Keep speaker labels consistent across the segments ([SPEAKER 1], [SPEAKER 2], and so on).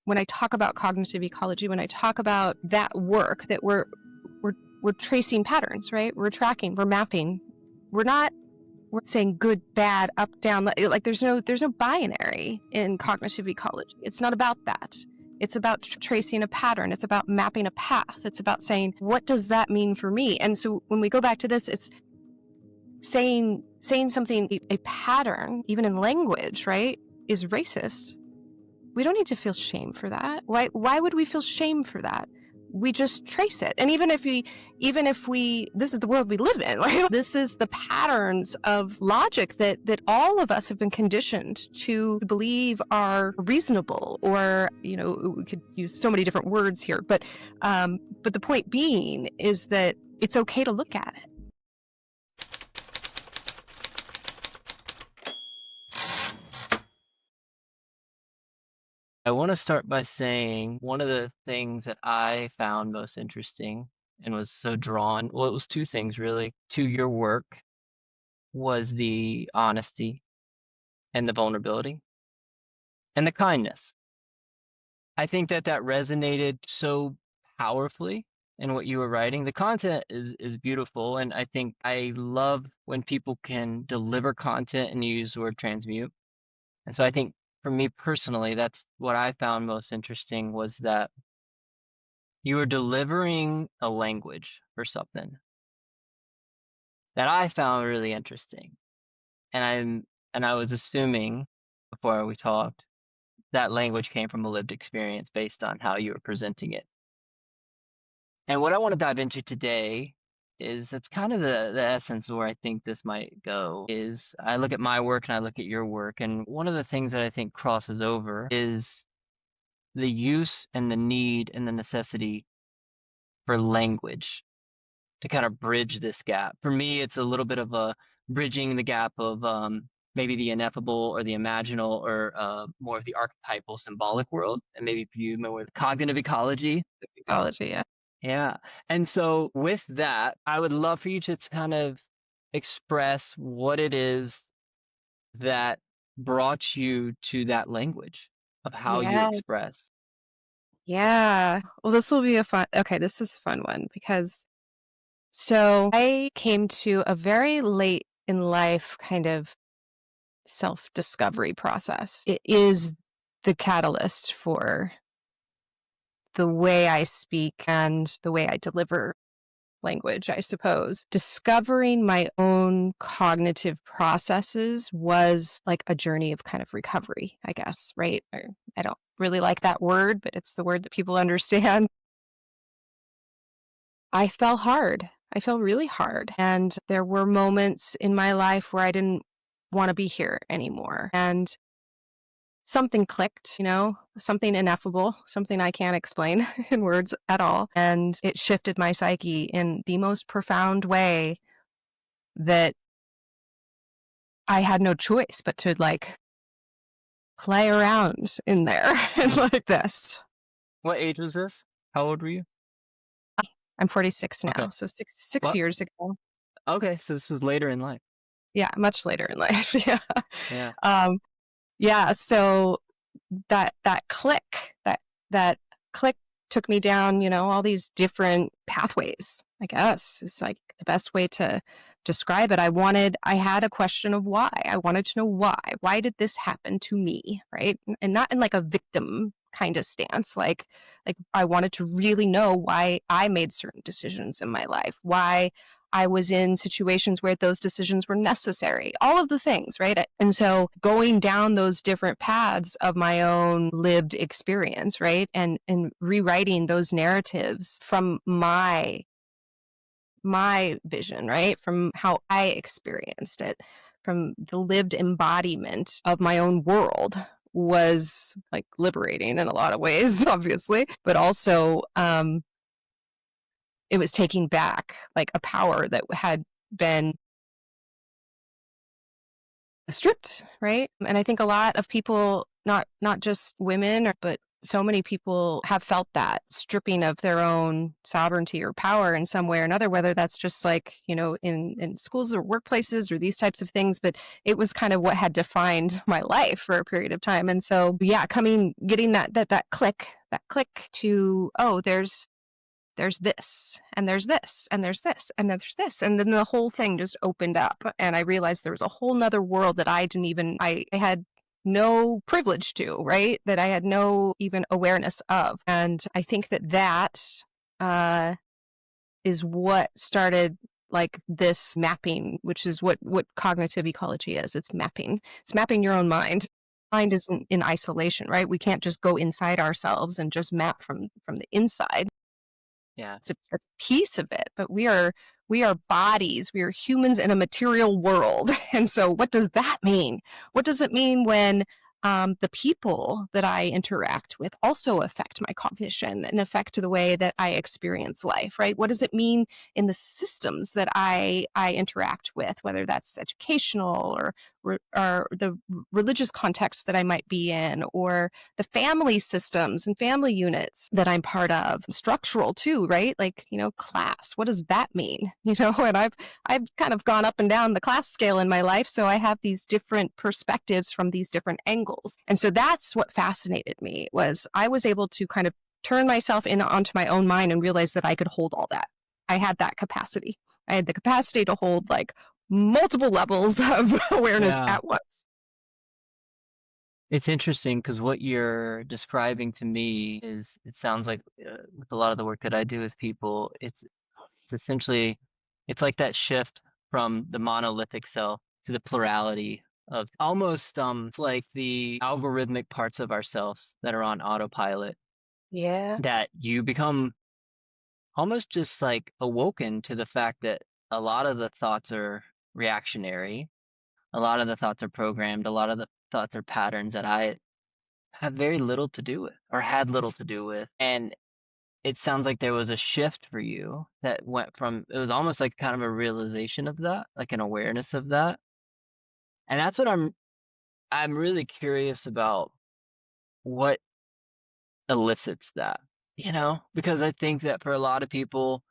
[SPEAKER 1] when I talk about cognitive ecology, when I talk about that work, that we're tracing patterns, right? We're tracking, we're mapping. We're saying good, bad, up, down. Like there's no binary in cognitive ecology. It's not about that. It's about tracing a pattern. It's about mapping a path. It's about saying, what does that mean for me? And so when we go back to this, it's saying something, a pattern, even in language, right, is racist. We don't need to feel shame for that. Why would we feel shame for that? We just trace it. And even if we, this is the world we live in, right? This is the patterns of logic that all of us have been conditioned to believe are reasonable, or, we could use so many different words here, but the point being is that it's okay to look at it.
[SPEAKER 2] I want to start by saying one of the things that I found most interesting and was so drawn, well, it was two things really, to your work was the honesty and the vulnerability and the kindness. I think that resonated so powerfully in what you were writing. The content is beautiful, and I think I love when people can deliver content and use the word transmute. And so I think for me personally, that's what I found most interesting, was that you were delivering a language for something that I found really interesting. And I was assuming before we talked that language came from a lived experience based on how you were presenting it. And what I want to dive into today is, that's kind of the essence of where I think this might go, is I look at my work and I look at your work, and one of the things that I think crosses over is the use and the need and the necessity for language to kind of bridge this gap. For me, it's a little bit of a bridging the gap of maybe the ineffable or the imaginal, or more of the archetypal symbolic world, and maybe for you more with cognitive ecology.
[SPEAKER 1] Ecology, yeah.
[SPEAKER 2] Yeah. And so with that, I would love for you to kind of express what it is that brought you to that language of how you
[SPEAKER 1] Yeah.
[SPEAKER 2] express.
[SPEAKER 1] Yeah. Well, this is a fun one, because so I came to a very late in life kind of self-discovery process. It is the catalyst for the way I speak and the way I deliver language, I suppose. Discovering my own cognitive processes was like a journey of kind of recovery, I guess, right? I don't really like that word, but it's the word that people understand. I fell hard. I fell really hard. And there were moments in my life where I didn't want to be here anymore. And something clicked, something ineffable, something I can't explain in words at all. And it shifted my psyche in the most profound way that I had no choice but to play around in there and like this.
[SPEAKER 2] What age was this? How old were you?
[SPEAKER 1] I'm 46 now,
[SPEAKER 2] Okay.
[SPEAKER 1] so six
[SPEAKER 2] Well,
[SPEAKER 1] years ago.
[SPEAKER 2] okay. So this was later in life.
[SPEAKER 1] Yeah, much later in life. Yeah.
[SPEAKER 2] Yeah.
[SPEAKER 1] Yeah. So that click, that click took me down, all these different pathways, I guess is like the best way to describe it. I had a question of why. I wanted to know why. Why did this happen to me? Right. And not in like a victim kind of stance. Like I wanted to really know why I made certain decisions in my life, why I was in situations where those decisions were necessary, all of the things, right? And so going down those different paths of my own lived experience, right? And rewriting those narratives from my vision, right? From how I experienced it, from the lived embodiment of my own world, was like liberating in a lot of ways, obviously, but also it was taking back like a power that had been stripped, right? And I think a lot of people, not just women, but so many people have felt that stripping of their own sovereignty or power in some way or another, whether that's just like, in schools or workplaces or these types of things. But it was kind of what had defined my life for a period of time. And so, yeah, getting that click to, oh, there's this and there's this and there's this and there's this, and then the whole thing just opened up, and I realized there was a whole nother world that I had no privilege to, right, that I had no even awareness of. And I think that uh is what started like this mapping, which is what cognitive ecology is. It's mapping your own mind isn't in isolation, right? We can't just go inside ourselves and just map from the inside.
[SPEAKER 2] Yeah.
[SPEAKER 1] It's a piece of it, but we are bodies. We are humans in a material world. And so what does that mean? What does it mean when the people that I interact with also affect my cognition and affect the way that I experience life, right? What does it mean in the systems that I interact with, whether that's educational or the religious context that I might be in, or the family systems and family units that I'm part of, structural too, right? Like, class, what does that mean? And I've kind of gone up and down the class scale in my life, so I have these different perspectives from these different angles. And so that's what fascinated me, was I was able to kind of turn myself in onto my own mind and realize that I could hold all that. I had that capacity. I had the capacity to hold like multiple levels of awareness
[SPEAKER 2] Yeah.
[SPEAKER 1] at once.
[SPEAKER 2] It's interesting because what you're describing to me is, it sounds like with a lot of the work that I do with people, it's essentially, it's like that shift from the monolithic self to the plurality of almost, it's like the algorithmic parts of ourselves that are on autopilot,
[SPEAKER 1] Yeah.
[SPEAKER 2] that you become almost just like awoken to the fact that a lot of the thoughts are reactionary, a lot of the thoughts are programmed, a lot of the thoughts are patterns that I have very little to do with, or had little to do with. And it sounds like there was a shift for you that went from, it was almost like kind of a realization of that, like an awareness of that. And that's what I'm really curious about, what elicits that, because I think that for a lot of people,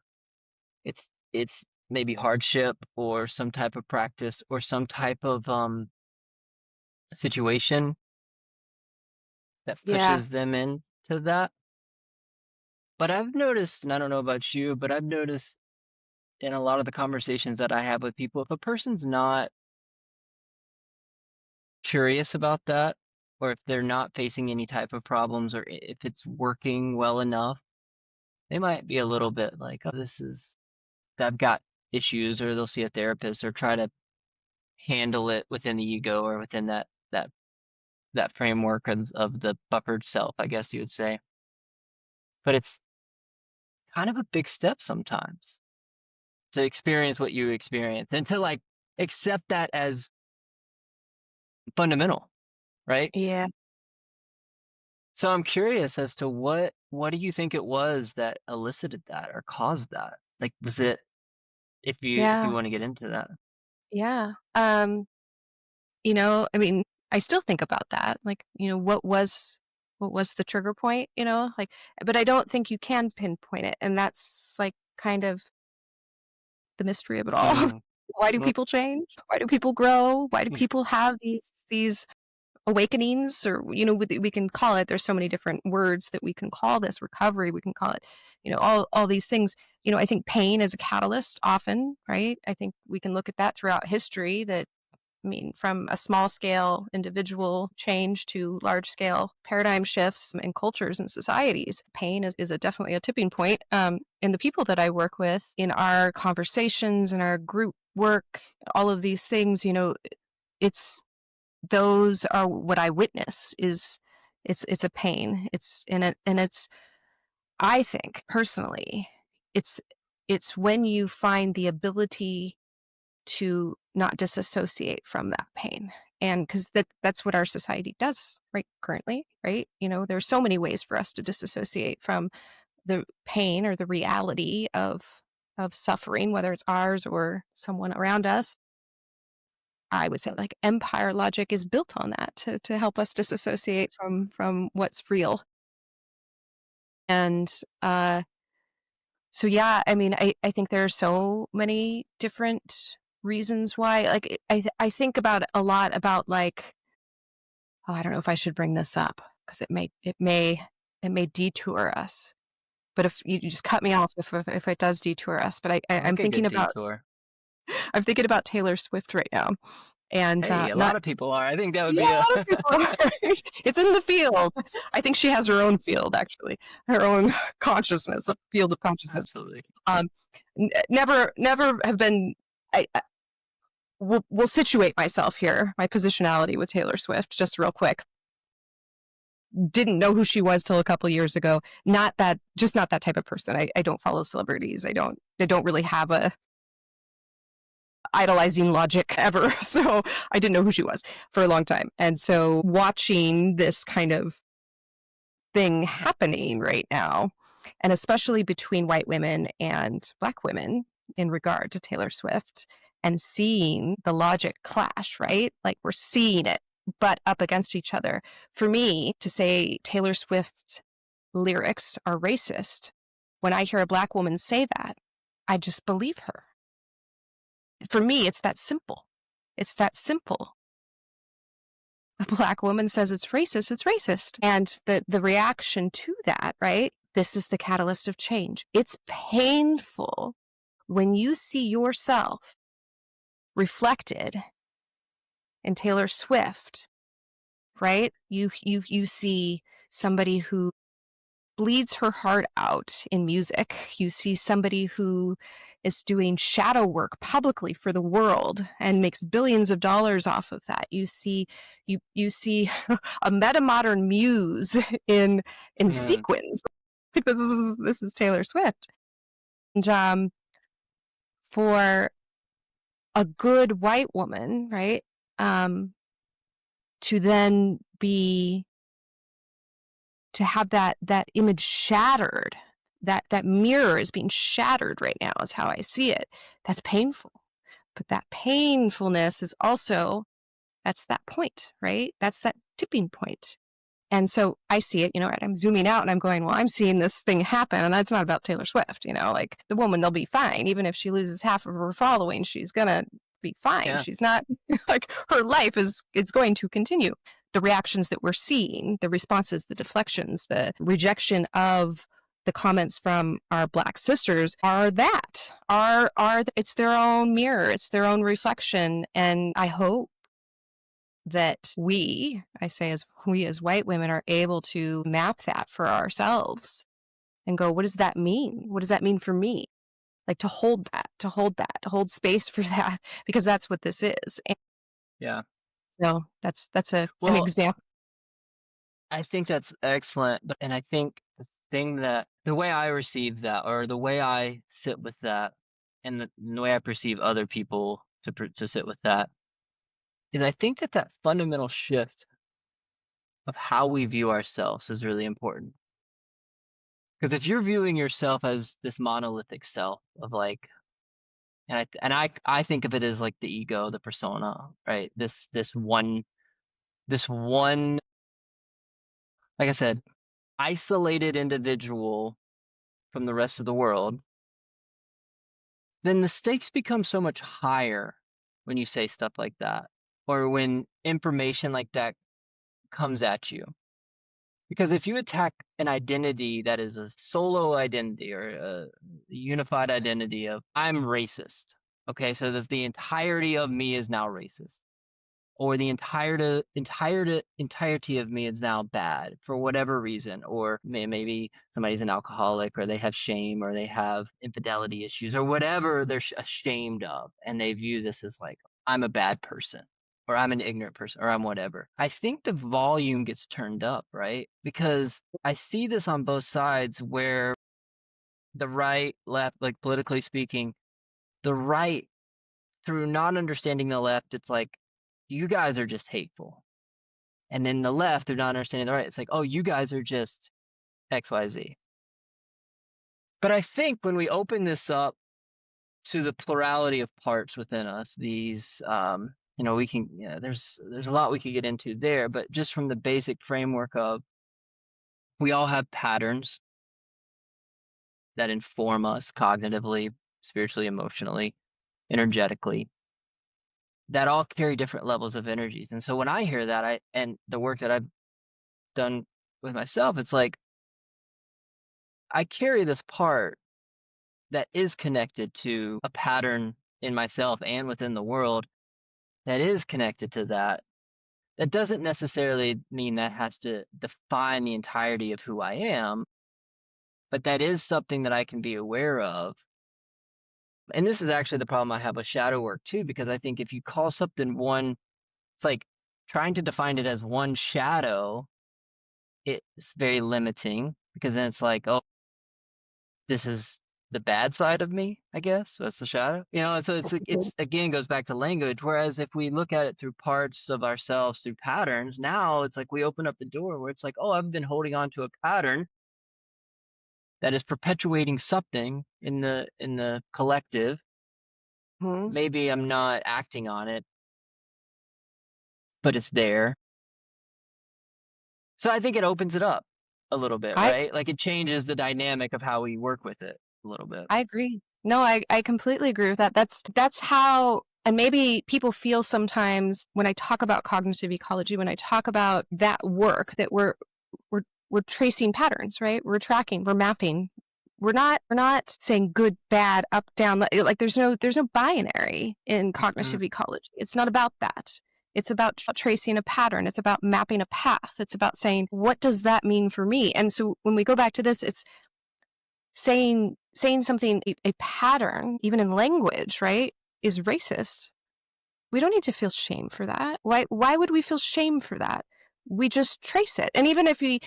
[SPEAKER 2] it's maybe hardship or some type of practice or some type of situation that
[SPEAKER 1] Yeah.
[SPEAKER 2] pushes them into that. But I've noticed, and I don't know about you, but I've noticed in a lot of the conversations that I have with people, if a person's not curious about that, or if they're not facing any type of problems, or if it's working well enough, they might be a little bit like, oh, I've got issues, or they'll see a therapist or try to handle it within the ego, or within that framework of the buffered self, I guess you would say. But it's kind of a big step sometimes to experience what you experience, and to like accept that as fundamental, right?
[SPEAKER 1] Yeah.
[SPEAKER 2] So I'm curious as to what do you think it was that elicited that or caused that? Like, was it, if you
[SPEAKER 1] Yeah.
[SPEAKER 2] want to get into that?
[SPEAKER 1] Yeah. I mean, I still think about that. Like, what was the trigger point, like, but I don't think you can pinpoint it. And that's like kind of the mystery of it all.
[SPEAKER 2] Mm,
[SPEAKER 1] Why do
[SPEAKER 2] well,
[SPEAKER 1] people change? Why do people grow? Why do
[SPEAKER 2] yeah,
[SPEAKER 1] people have these awakenings? Or, we can call it, there's so many different words that we can call this: recovery, we can call it, all these things. I think pain is a catalyst often, right? I think we can look at that throughout history, that, I mean, from a small scale individual change to large scale paradigm shifts in cultures and societies. Pain is definitely a tipping point. In the people that I work with, in our conversations, in our group work, all of these things, it's those are what I witness. It's a pain. It's, I think personally, it's it's when you find the ability to not disassociate from that pain. And because that's what our society does right currently, right? There's so many ways for us to disassociate from the pain or the reality of suffering, whether it's ours or someone around us. I would say like empire logic is built on that to help us disassociate from what's real. And so yeah, I mean, I think there are so many different reasons why. Like I think about a lot about like, oh, I don't know if I should bring this up because it may detour us. But if you just cut me off if it does detour us. But
[SPEAKER 2] I
[SPEAKER 1] I'm
[SPEAKER 2] like a
[SPEAKER 1] thinking
[SPEAKER 2] good
[SPEAKER 1] about
[SPEAKER 2] detour.
[SPEAKER 1] Taylor Swift right now, and
[SPEAKER 2] Hey, a
[SPEAKER 1] not
[SPEAKER 2] lot of people are. I think that would
[SPEAKER 1] yeah,
[SPEAKER 2] be
[SPEAKER 1] a
[SPEAKER 2] a
[SPEAKER 1] lot of people are. It's in the field. I think she has her own field actually, her own consciousness, a field of consciousness.
[SPEAKER 2] absolutely.
[SPEAKER 1] Um, never have been. I will situate myself here, my positionality with Taylor Swift, just real quick. Didn't know who she was till a couple years ago. Just not that type of person. I don't follow celebrities. I don't really have a idolizing logic ever. So I didn't know who she was for a long time. And so watching this kind of thing happening right now, and especially between white women and black women in regard to Taylor Swift, and seeing the logic clash, right? Like we're seeing it butt up against each other. For me to say Taylor Swift's lyrics are racist, when I hear a black woman say that, I just believe her. For me, it's that simple. It's that simple. A black woman says it's racist, it's racist. And the reaction to that, right? This is the catalyst of change. It's painful when you see yourself reflected in Taylor Swift, right? You see somebody who bleeds her heart out in music. You see somebody who is doing shadow work publicly for the world and makes billions of dollars off of that. You see a metamodern muse in
[SPEAKER 2] Mm,
[SPEAKER 1] sequins. This is Taylor Swift. And for a good white woman, right? To then be to have that image shattered, that mirror is being shattered right now is how I see it. That's painful. But that painfulness is also, that's that point, right? That's that tipping point. And so I see it, right? I'm zooming out and I'm going, well, I'm seeing this thing happen. And that's not about Taylor Swift, like the woman, they'll be fine. Even if she loses half of her following, she's going to be fine.
[SPEAKER 2] yeah.
[SPEAKER 1] She's not like her life is going to continue. The reactions that we're seeing, the responses, the deflections, the rejection of the comments from our black sisters are it's their own mirror, it's their own reflection. And I hope that we as white women are able to map that for ourselves and go, what does that mean? What does that mean for me? Like to hold hold space for that, because that's what this is. And
[SPEAKER 2] Yeah.
[SPEAKER 1] so that's an
[SPEAKER 2] Well,
[SPEAKER 1] example.
[SPEAKER 2] I think that's excellent. And I think the way I receive that, or the way I sit with that, and the way I perceive other people to sit with that, is I think that fundamental shift of how we view ourselves is really important. Because if you're viewing yourself as this monolithic self of like, and I think of it as like the ego, the persona, right? This one, like I said, isolated individual from the rest of the world, then the stakes become so much higher when you say stuff like that, or when information like that comes at you. Because if you attack an identity that is a solo identity or a unified identity of I'm racist, okay, so that the entirety of me is now racist, or the entirety of me is now bad for whatever reason, or maybe somebody's an alcoholic, or they have shame, or they have infidelity issues, or whatever they're ashamed of, and they view this as like I'm a bad person, or I'm an ignorant person, or I'm whatever. I think the volume gets turned up, right? Because I see this on both sides, where the right, left, like politically speaking, the right, through not understanding the left, it's like, you guys are just hateful. And then the left, they're not understanding the right. It's like, oh, you guys are just XYZ. But I think when we open this up to the plurality of parts within us, these, we can, there's a lot we could get into there, but just from the basic framework of we all have patterns, that inform us cognitively, spiritually, emotionally, energetically, that all carry different levels of energies. And so when I hear that, and the work that I've done with myself, it's like I carry this part that is connected to a pattern in myself and within the world that is connected to that. That doesn't necessarily mean that has to define the entirety of who I am, but that is something that I can be aware of. And this is actually the problem I have with shadow work too, because I think if you call something one, it's like trying to define it as one shadow, it's very limiting because then it's like, oh, this is the bad side of me, I guess. That's the shadow. And so it's again goes back to language. Whereas if we look at it through parts of ourselves through patterns, now it's like we open up the door where it's like, oh, I've been holding on to a pattern that is perpetuating something in the collective.
[SPEAKER 1] Mhm.
[SPEAKER 2] Maybe I'm not acting on it, but it's there. So I think it opens it up a little bit,
[SPEAKER 1] I
[SPEAKER 2] right? Like it changes the dynamic of how we work with it a little bit.
[SPEAKER 1] I agree. No, I completely agree with that. That's how, and maybe people feel sometimes when I talk about cognitive ecology, when I talk about that work that we're tracing patterns, right? We're tracking, we're mapping. We're not saying good, bad, up, down. Like there's no binary in
[SPEAKER 2] Mm-mm.
[SPEAKER 1] cognitive ecology. It's not about that. It's about tracing a pattern. It's about mapping a path. It's about saying, what does that mean for me? And so when we go back to this, it's saying something, a pattern, even in language, right, is racist. We don't need to feel shame for that. Why would we feel shame for that? We just trace it. And even if we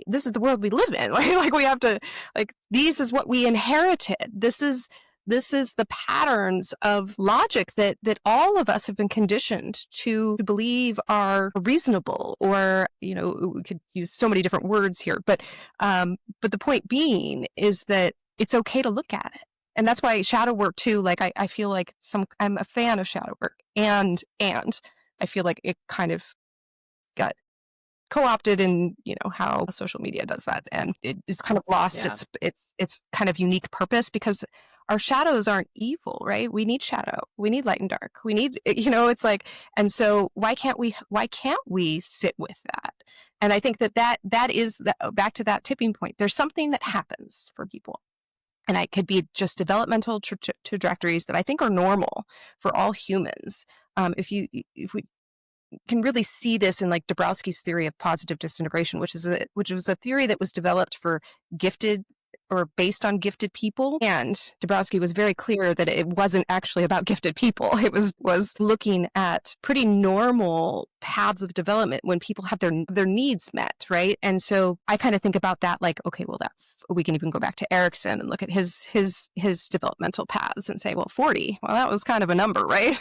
[SPEAKER 1] this is the world we live in, right? Like we have to, like, this is what we inherited. This is the patterns of logic that all of us have been conditioned to believe are reasonable, or we could use so many different words here, but the point being is that it's okay to look at it. And that's why shadow work too, like I feel like I'm a fan of shadow work, and I feel like it kind of got co-opted in how social media does that, and it is kind of lost
[SPEAKER 2] Yeah.
[SPEAKER 1] its kind of unique purpose, because our shadows aren't evil, right? We need shadow, we need light and dark, we need, it's like, and so why can't we sit with that? And I think that is that, back to that tipping point. There's something that happens for people, and it could be just developmental trajectories that I think are normal for all humans. If we can really see this in like Dabrowski's theory of positive disintegration, which was a theory that was developed for gifted, or based on gifted people. And Dabrowski was very clear that it wasn't actually about gifted people. It was looking at pretty normal paths of development when people have their needs met, right? And so I kind of think about that like, okay, well, we can even go back to Erickson and look at his developmental paths and say, well, 40, well, that was kind of a number, right?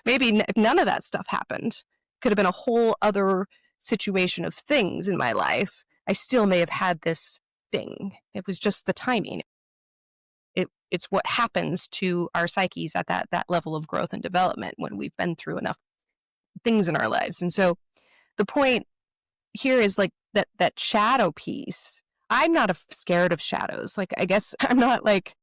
[SPEAKER 1] Maybe if none of that stuff happened, could have been a whole other situation of things in my life, I still may have had this thing. It was just the timing. It's what happens to our psyches at that level of growth and development when we've been through enough things in our lives. And so the point here is like that shadow piece. I'm not scared of shadows. Like, I guess I'm not like,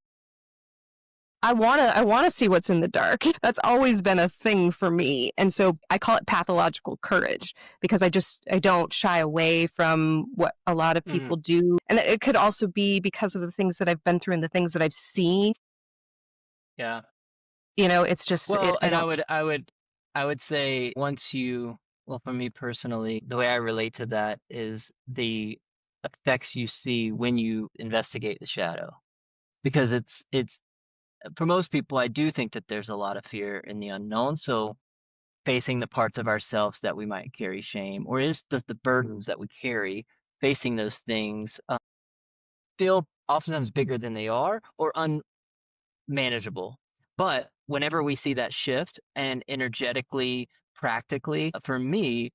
[SPEAKER 1] I wanna see what's in the dark. That's always been a thing for me. And so I call it pathological courage, because I don't shy away from what a lot of
[SPEAKER 2] Mm-hmm.
[SPEAKER 1] people do. And it could also be because of the things that I've been through and the things that I've seen.
[SPEAKER 2] Yeah.
[SPEAKER 1] It's just
[SPEAKER 2] Well,
[SPEAKER 1] I
[SPEAKER 2] and
[SPEAKER 1] don't.
[SPEAKER 2] I would say well, for me personally, the way I relate to that is the effects you see when you investigate the shadow. Because it's for most people, I do think that there's a lot of fear in the unknown. So facing the parts of ourselves that we might carry shame, or is the burdens that we carry, facing those things feel oftentimes bigger than they are, or unmanageable. But whenever we see that shift, and energetically, practically, for me,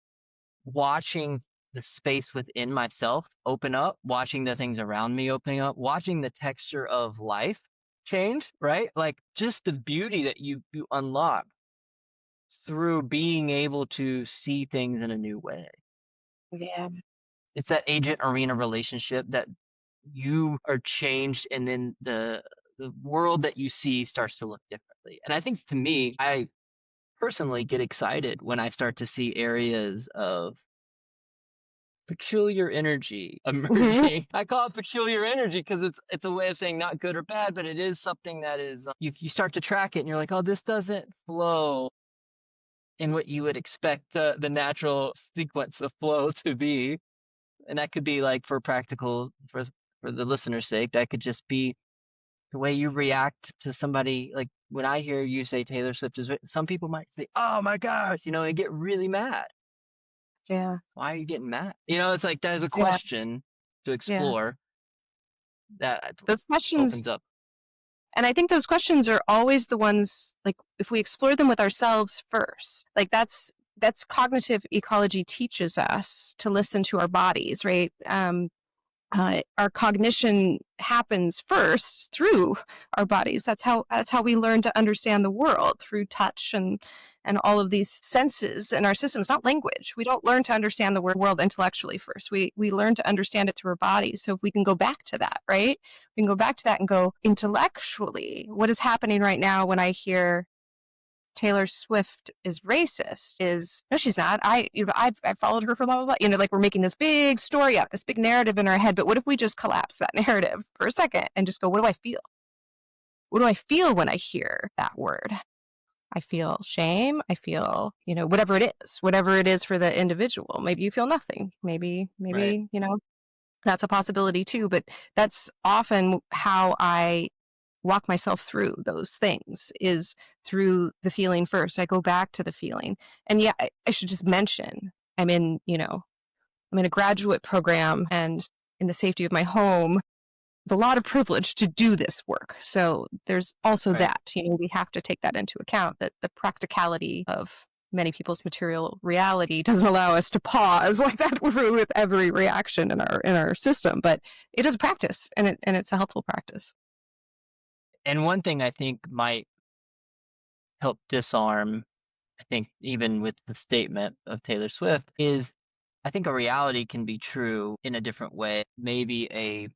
[SPEAKER 2] watching the space within myself open up, watching the things around me opening up, watching the texture of life change, right? Like just the beauty that you unlock through being able to see things in a new way.
[SPEAKER 1] Yeah.
[SPEAKER 2] It's that agent arena relationship that you are changed, and then the world that you see starts to look differently. And I think, to me, I personally get excited when I start to see areas of peculiar energy
[SPEAKER 1] Mhm.
[SPEAKER 2] emerging. I call it peculiar energy because it's a way of saying not good or bad, but it is something that is, you start to track it and you're like, oh, this doesn't flow in what you would expect the natural sequence of flow to be. And that could be like, for practical, for the listener's sake, that could just be the way you react to somebody. Like, when I hear you say Taylor Swift is, some people might say, oh my gosh, and get really mad.
[SPEAKER 1] Yeah.
[SPEAKER 2] Why are you getting mad? It's like, that is a
[SPEAKER 1] Yeah.
[SPEAKER 2] question to
[SPEAKER 1] Yeah.
[SPEAKER 2] explore that
[SPEAKER 1] Those questions,
[SPEAKER 2] opens up.
[SPEAKER 1] and I think those questions are always the ones, like, if we explore them with ourselves first, like that's cognitive ecology teaches us to listen to our bodies, right? Our cognition happens first through our bodies. That's how we learn to understand the world, through touch and all of these senses in our systems, not language. We don't learn to understand the world intellectually first. We learn to understand it through our bodies. So if we can go back to that, right? We can go back to that and go, intellectually, what is happening right now when I hear Taylor Swift is racist is, no, she's not. I've followed her for blah, blah, blah. Like, we're making this big story up, this big narrative in our head. But what if we just collapse that narrative for a second and just go, what do I feel? What do I feel when I hear that word? I feel shame. I feel, whatever it is for the individual. Maybe you feel nothing. Maybe,
[SPEAKER 2] Right.
[SPEAKER 1] that's a possibility too. But that's often how I walk myself through those things, is through the feeling first. I go back to the feeling. And yeah, I should just mention, I'm in a graduate program, and in the safety of my home, it's a lot of privilege to do this work. So there's also
[SPEAKER 2] Right.
[SPEAKER 1] that, we have to take that into account, that the practicality of many people's material reality doesn't allow us to pause like that with every reaction in our system. But it is a practice, and it's a helpful practice.
[SPEAKER 2] And one thing I think might help disarm, I think, even with the statement of Taylor Swift, is, I think a reality can be true in a different way, maybe a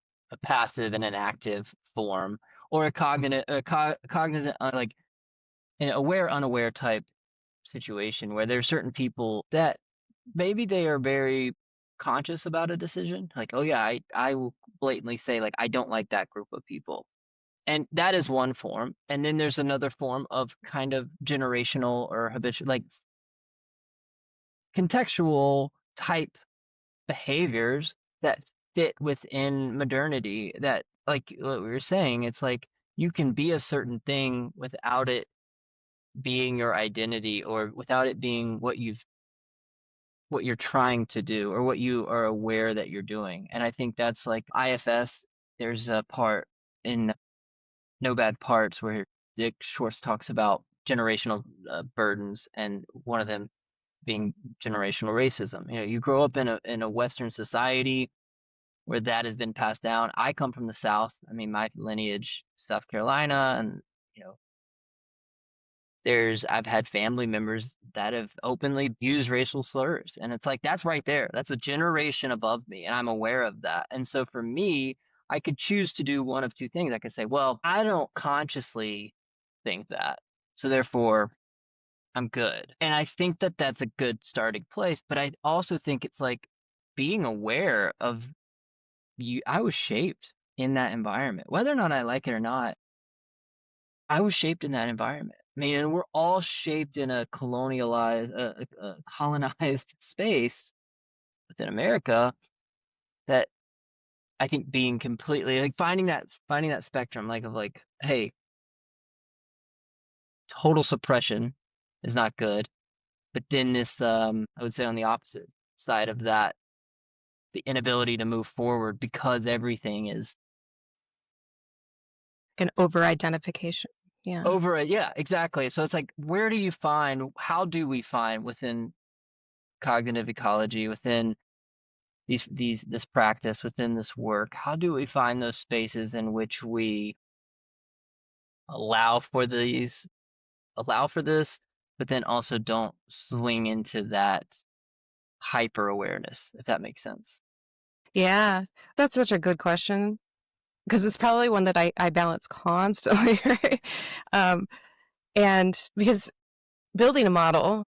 [SPEAKER 2] passive and an active form, or a cognizant, like an aware unaware type situation, where there are certain people that maybe they are very conscious about a decision, like, oh yeah, I will blatantly say, like, I don't like that group of people. And that is one form. And then there's another form of kind of generational or habitual, like contextual type behaviors that fit within modernity, that, like what we were saying, it's like you can be a certain thing without it being your identity, or without it being what you're trying to do, or what you are aware that you're doing. And I think that's like IFS. There's a part in No Bad Parts where Dick Schwartz talks about generational burdens, and one of them being generational racism. You grow up in a Western society where that has been passed down. I come from the South. I mean, my lineage, South Carolina, and you know, I've had family members that have openly used racial slurs, and it's like, that's right there. That's a generation above me, and I'm aware of that. And so for me, I could choose to do one of two things. I could say, well, I don't consciously think that, so therefore I'm good. And I think that that's a good starting place. But I also think it's like being aware of you. I was shaped in that environment, whether or not I like it or not. I was shaped in that environment. I mean, and we're all shaped in a colonized space within America, that I think being completely, like, finding that spectrum, like, of like, hey, total suppression is not good. But then this, I would say, on the opposite side of that, the inability to move forward because everything is
[SPEAKER 1] An over identification. Yeah.
[SPEAKER 2] over it. Yeah, exactly. So it's like, how do we find within cognitive ecology, within this practice, within this work, how do we find those spaces in which we allow for this, but then also don't swing into that hyper awareness, if that makes sense.
[SPEAKER 1] Yeah, that's such a good question because it's probably one that I balance constantly, right? Um, and because building a model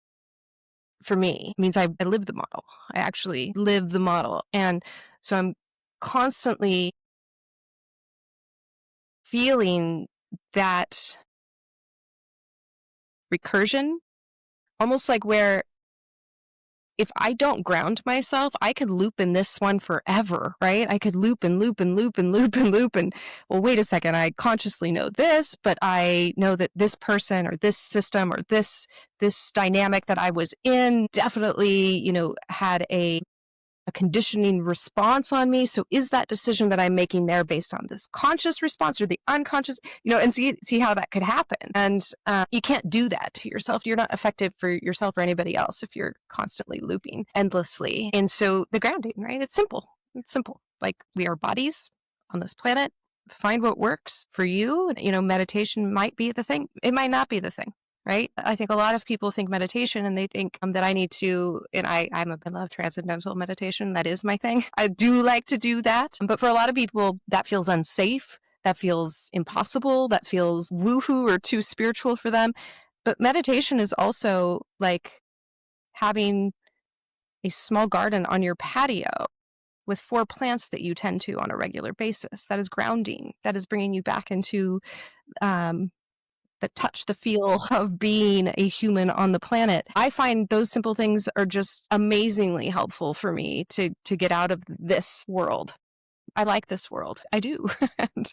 [SPEAKER 1] for me means I live the model. I actually live the model. And so I'm constantly feeling that recursion, almost like where if I don't ground myself, I could loop in this one forever, right? I could loop and loop and loop and loop and loop. And well, wait a second, I consciously know this, but I know that this person or this system or this dynamic that I was in definitely, had a conditioning response on me. So is that decision that I'm making there based on this conscious response or the unconscious, and see how that could happen. And you can't do that to yourself. You're not effective for yourself or anybody else if you're constantly looping endlessly. And so the grounding, right? It's simple. It's simple. Like we are bodies on this planet. Find what works for you. Meditation might be the thing. It might not be the thing, right? I think a lot of people think meditation and they think that I need to, and I love transcendental meditation. That is my thing. I do like to do that. But for a lot of people, that feels unsafe. That feels impossible. That feels woohoo or too spiritual for them. But meditation is also like having a small garden on your patio with 4 plants that you tend to on a regular basis. That is grounding. That is bringing you back into the touch, the feel of being a human on the planet. I find those simple things are just amazingly helpful for me to get out of this world. I like this world. I do. And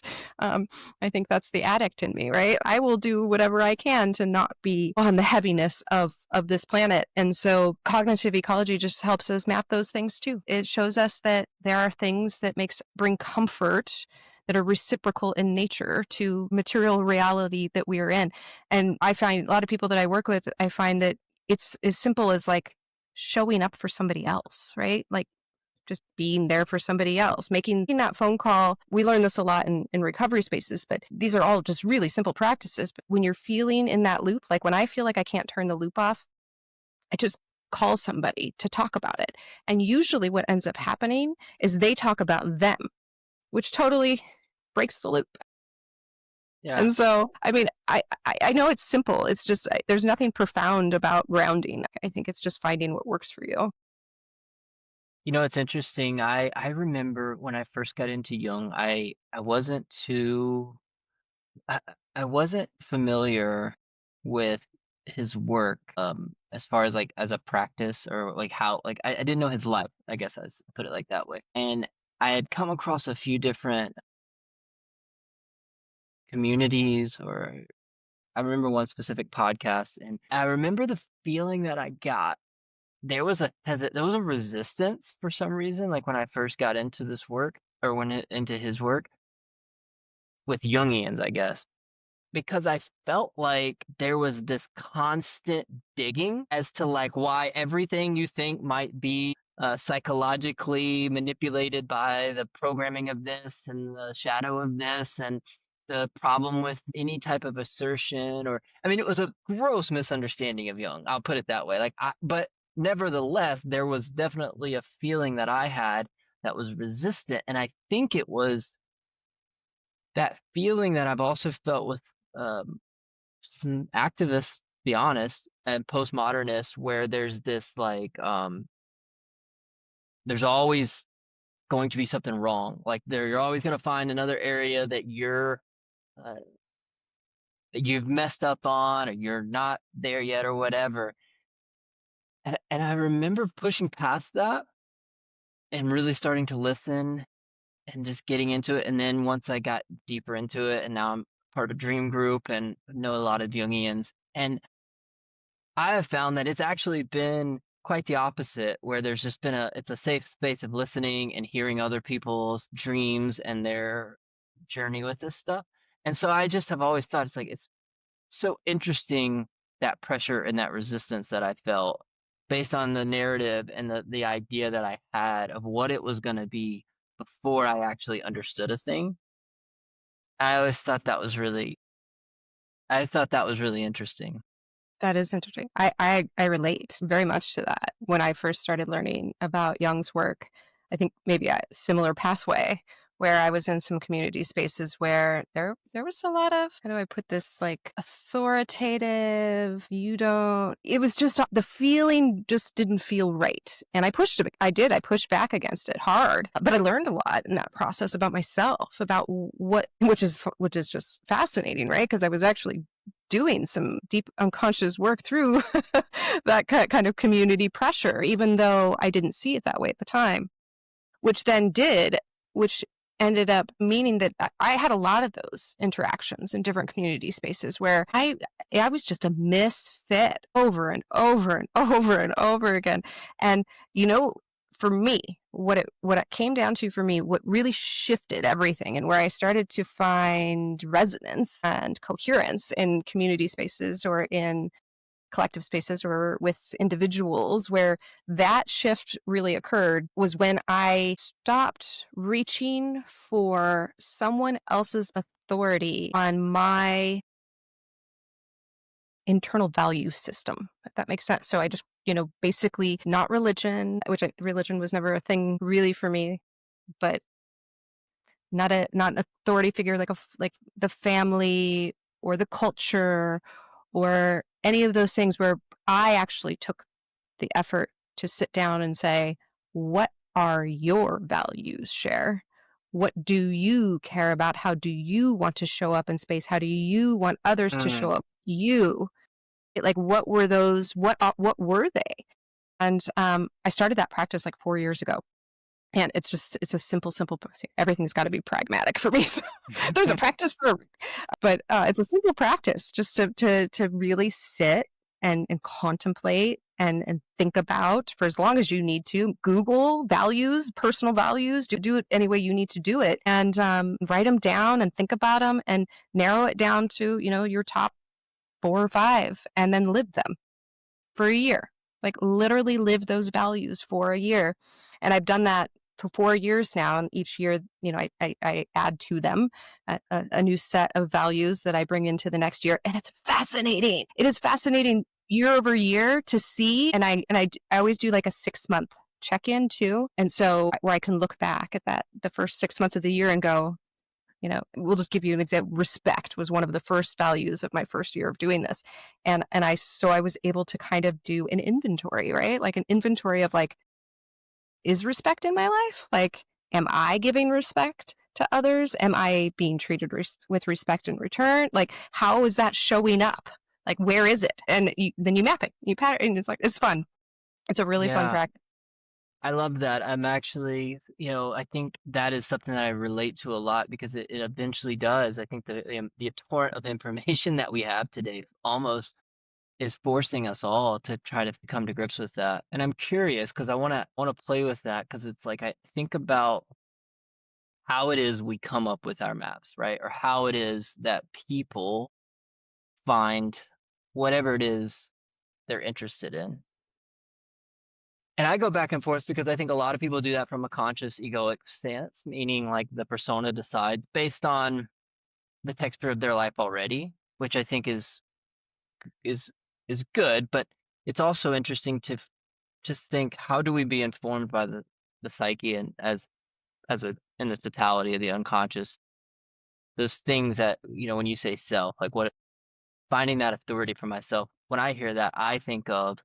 [SPEAKER 1] I think that's the addict in me, right? I will do whatever I can to not be on the heaviness of this planet. And so cognitive ecology just helps us map those things too. It shows us that there are things that bring comfort that are reciprocal in nature to material reality that we are in. And I find a lot of people that I work with, I find that it's as simple as like showing up for somebody else, right? Like just being there for somebody else, making that phone call. We learn this a lot in recovery spaces, but these are all just really simple practices. But when you're feeling in that loop, like when I feel like I can't turn the loop off, I just call somebody to talk about it. And usually what ends up happening is they talk about them, which totally breaks the loop.
[SPEAKER 2] Yeah.
[SPEAKER 1] And so, I mean, I know it's simple. It's just, there's nothing profound about grounding. I think it's just finding what works for you.
[SPEAKER 2] It's interesting. I remember when I first got into Jung, I wasn't too I, I wasn't familiar with his work as far as like as a practice or like how like I didn't know his life, I guess I put it like that way. And I had come across a few different communities or I remember one specific podcast and I remember the feeling that I got. There was a resistance for some reason, like when I first got into this work or into his work with Jungians, I guess, because I felt like there was this constant digging as to like why everything you think might be psychologically manipulated by the programming of this and the shadow of this and the problem with any type of assertion or I mean it was a gross misunderstanding of Jung. I'll put it that way. But nevertheless there was definitely a feeling that I had that was resistant and I think it was that feeling that I've also felt with um, some activists, to be honest, and postmodernists, where there's this like, there's always going to be something wrong. Like you're always going to find another area uh, that you've messed up on, or you're not there yet, or whatever. And I remember pushing past that and really starting to listen and just getting into it. And then once I got deeper into it, and now I'm part of Dream Group and know a lot of Jungians, and I have found that it's actually been quite the opposite, where there's just been it's a safe space of listening and hearing other people's dreams and their journey with this stuff. And so I just have always thought it's so interesting that pressure and that resistance that I felt based on the narrative and the idea that I had of what it was going to be before I actually understood a thing. I always thought that was I thought that was really interesting.
[SPEAKER 1] That is interesting. I relate very much to that. When I first started learning about Jung's work, I think maybe a similar pathway where I was in some community spaces where there was a lot of, how do I put this, like authoritative, you don't, it was just the feeling just didn't feel right. And I pushed it. I pushed back against it hard, but I learned a lot in that process about myself, about which is just fascinating, right? Because I was actually doing some deep unconscious work through that kind of community pressure, even though I didn't see it that way at the time, which ended up meaning that I had a lot of those interactions in different community spaces where I was just a misfit over and over and over and over again. And, for me, what it came down to for me, what really shifted everything and where I started to find resonance and coherence in community spaces or in collective spaces or with individuals, where that shift really occurred, was when I stopped reaching for someone else's authority on my internal value system, if that makes sense. So I just, basically not religion, religion was never a thing really for me, but not an authority figure like the family or the culture or any of those things, where I actually took the effort to sit down and say, what are your values, Cher? What do you care about? How do you want to show up in space? How do you want others to show
[SPEAKER 2] Mm,
[SPEAKER 1] up? Like, what were those? What were they? And I started that practice like 4 years ago. And it's a simple, everything's got to be pragmatic for me. So there's a practice but it's a simple practice just to really sit and contemplate and think about for as long as you need to. Google values, personal values, do it any way you need to do it, and write them down and think about them and narrow it down to, your top 4 or 5, and then live them for a year. Like, literally live those values for a year. And I've done that for 4 years now. And each year, I add to them a new set of values that I bring into the next year. And it's fascinating. It is fascinating year over year to see. And I always do like a 6-month check-in too. And so where I can look back at the first 6 months of the year and go, we'll just give you an example. Respect was one of the first values of my first year of doing this. And I was able to kind of do an inventory, right? Like an inventory of, like, is respect in my life? Like, am I giving respect to others? Am I being treated with respect in return? Like, how is that showing up? Like, where is it? And then you map it, you pattern, and it's fun. It's a really fun
[SPEAKER 2] yeah,
[SPEAKER 1] practice.
[SPEAKER 2] I love that. I'm actually, I think that is something that I relate to a lot because it eventually does. I think the torrent of information that we have today almost is forcing us all to try to come to grips with that. And I'm curious because I want to play with that because it's like I think about how it is we come up with our maps, right? Or how it is that people find whatever it is they're interested in. And I go back and forth because I think a lot of people do that from a conscious egoic stance, meaning like the persona decides based on the texture of their life already, which I think is is good, but it's also interesting to just think how do we be informed by the psyche and as a in the totality of the unconscious, those things that, when you say self, like what finding that authority for myself. When I hear that, I think of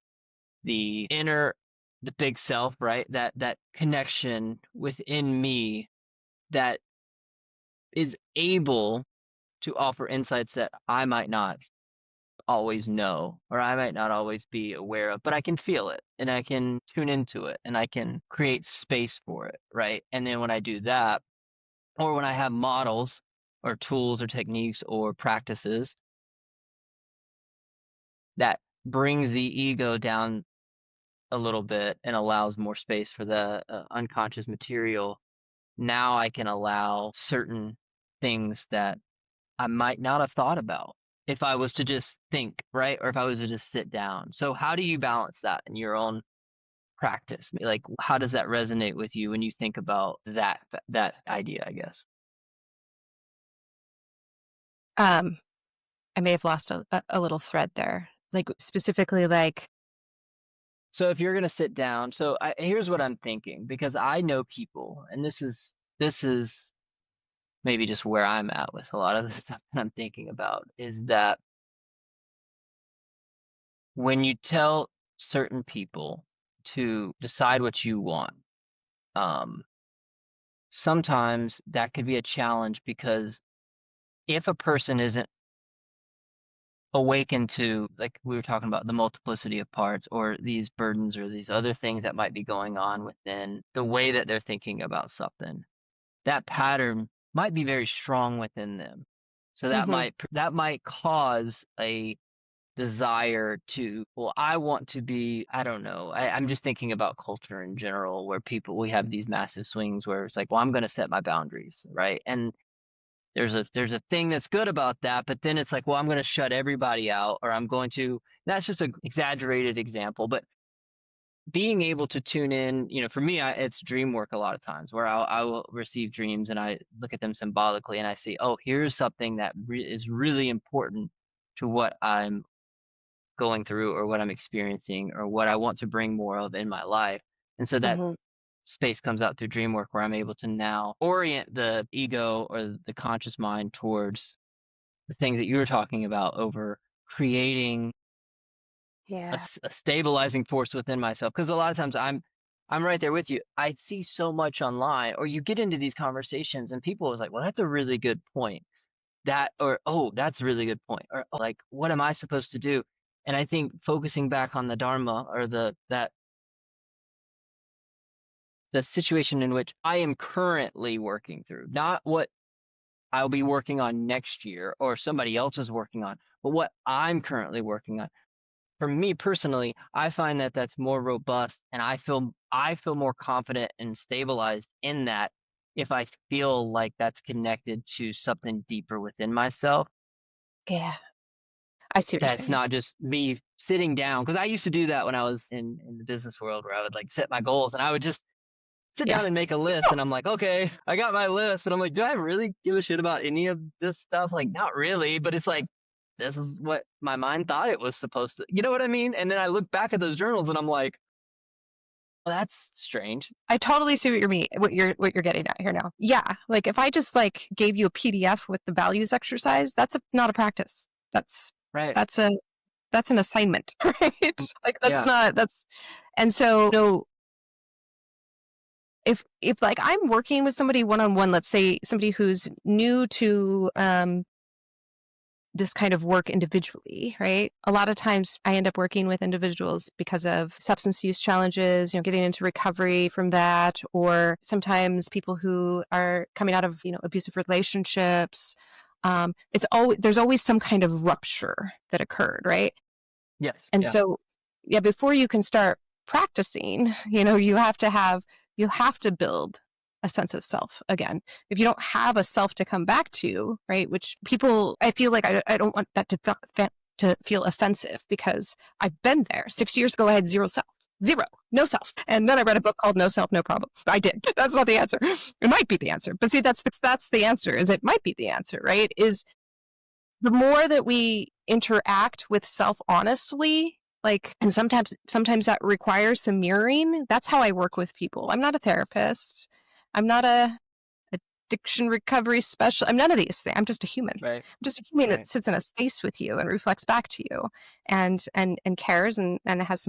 [SPEAKER 2] the inner, the big self, right? That connection within me that is able to offer insights that I might not always know or I might not always be aware of, but I can feel it and I can tune into it and I can create space for it, right? And then when I do that, or when I have models or tools or techniques or practices that brings the ego down a little bit and allows more space for the unconscious material, now I can allow certain things that I might not have thought about if I was to just think, right? Or if I was to just sit down. So how do you balance that in your own practice? Like, how does that resonate with you when you think about that idea, I guess?
[SPEAKER 1] Um, I may have lost a little thread there. Like, specifically, like,
[SPEAKER 2] So if you're going to sit down, here's what I'm thinking, because I know people, and this is maybe just where I'm at with a lot of the stuff that I'm thinking about, is that when you tell certain people to decide what you want, um, sometimes that could be a challenge, because if a person isn't awakened to, like we were talking about, the multiplicity of parts, or these burdens, or these other things that might be going on within the way that they're thinking about something, that pattern might be very strong within them. So
[SPEAKER 1] Mm-hmm.
[SPEAKER 2] that might cause a desire to, well, I want to be, I don't know, I'm just thinking about culture in general, where we have these massive swings where it's like, well, I'm going to set my boundaries, right? And there's a thing that's good about that, but then it's like, well, I'm going to shut everybody out, or I'm going to, that's just an exaggerated example, but being able to tune in, for me, it's dream work a lot of times, where I will receive dreams and I look at them symbolically and I see, oh, here's something that is really important to what I'm going through, or what I'm experiencing, or what I want to bring more of in my life. And so that
[SPEAKER 1] Mm-hmm.
[SPEAKER 2] space comes out through dream work, where I'm able to now orient the ego, or the conscious mind, towards the things that you were talking about, over creating
[SPEAKER 1] Yeah.
[SPEAKER 2] a stabilizing force within myself. Because a lot of times I'm right there with you. I see so much online, or you get into these conversations and people is like, well, that's a really good point. That, or, oh, that's a really good point. Or, oh, like, what am I supposed to do? And I think focusing back on the Dharma, or the situation in which I am currently working through, not what I'll be working on next year or somebody else is working on, but what I'm currently working on. For me personally, I find that that's more robust, and I feel more confident and stabilized in that, if I feel like that's connected to something deeper within myself.
[SPEAKER 1] Yeah. I see what you're
[SPEAKER 2] That's
[SPEAKER 1] saying.
[SPEAKER 2] not just me sitting down, because I used to do that when I was in the business world, where I would like set my goals and I would just sit
[SPEAKER 1] Yeah.
[SPEAKER 2] down and make a list, and I'm like, okay, I got my list, but I'm like, do I really give a shit about any of this stuff? Like, not really, but it's like, this is what my mind thought it was supposed to, you know what I mean? And then I look back at those journals and I'm like, well, that's strange.
[SPEAKER 1] I totally see what you're getting at here now. Yeah, like if I just like gave you a PDF with the values exercise, not a practice. That's
[SPEAKER 2] Right.
[SPEAKER 1] that's a that's an assignment, right? Like that's
[SPEAKER 2] Yeah.
[SPEAKER 1] not that's and so no if like I'm working with somebody one on one, let's say somebody who's new to this kind of work individually, right? A lot of times I end up working with individuals because of substance use challenges, getting into recovery from that, or sometimes people who are coming out of, abusive relationships. There's always some kind of rupture that occurred, right?
[SPEAKER 2] Yes.
[SPEAKER 1] And
[SPEAKER 2] Yeah.
[SPEAKER 1] so, yeah, before you can start practicing, you have to build a sense of self again. If you don't have a self to come back to, right? Which people, I feel like I don't want that to feel offensive, because I've been there. 6 years ago, I had zero self. Zero, no self. And then I read a book called No Self, No Problem. I did. That's not the answer. It might be the answer. But see, that's the answer, is it might be the answer, right? Is the more that we interact with self honestly, like, and sometimes that requires some mirroring. That's how I work with people. I'm not a therapist. I'm not a addiction recovery special. I'm none of these things. I'm just a human.
[SPEAKER 2] Right.
[SPEAKER 1] I'm just a human that
[SPEAKER 2] Right.
[SPEAKER 1] sits in a space with you and reflects back to you, and cares, and has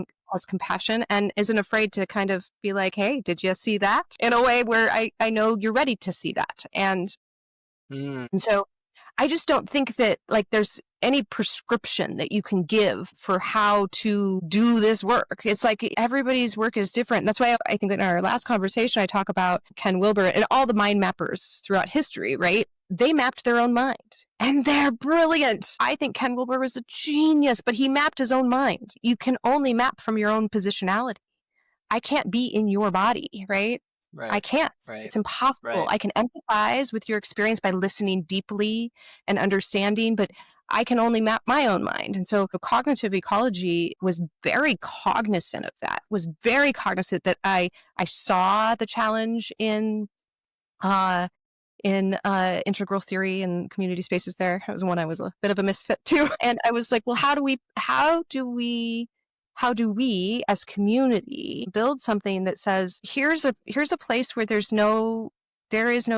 [SPEAKER 1] compassion, and isn't afraid to kind of be like, hey, did you see that? In a way where I know you're ready to see that.
[SPEAKER 2] Mm,
[SPEAKER 1] And so I just don't think that like there's any prescription that you can give for how to do this work. It's like everybody's work is different. That's why I think in our last conversation, I talk about Ken Wilber and all the mind mappers throughout history, right? They mapped their own mind and they're brilliant. I think Ken Wilber was a genius, but he mapped his own mind. You can only map from your own positionality. I can't be in your body, right? I
[SPEAKER 2] right.
[SPEAKER 1] can't.
[SPEAKER 2] Right.
[SPEAKER 1] It's impossible.
[SPEAKER 2] Right.
[SPEAKER 1] I can empathize with your experience by listening deeply and understanding, but I can only map my own mind. And so cognitive ecology was very cognizant of that, was very cognizant that I saw the challenge uh in integral theory and community spaces there. That was one I was a bit of a misfit too. And I was like, well, how do we how do we as community build something that says, here's a place where there is no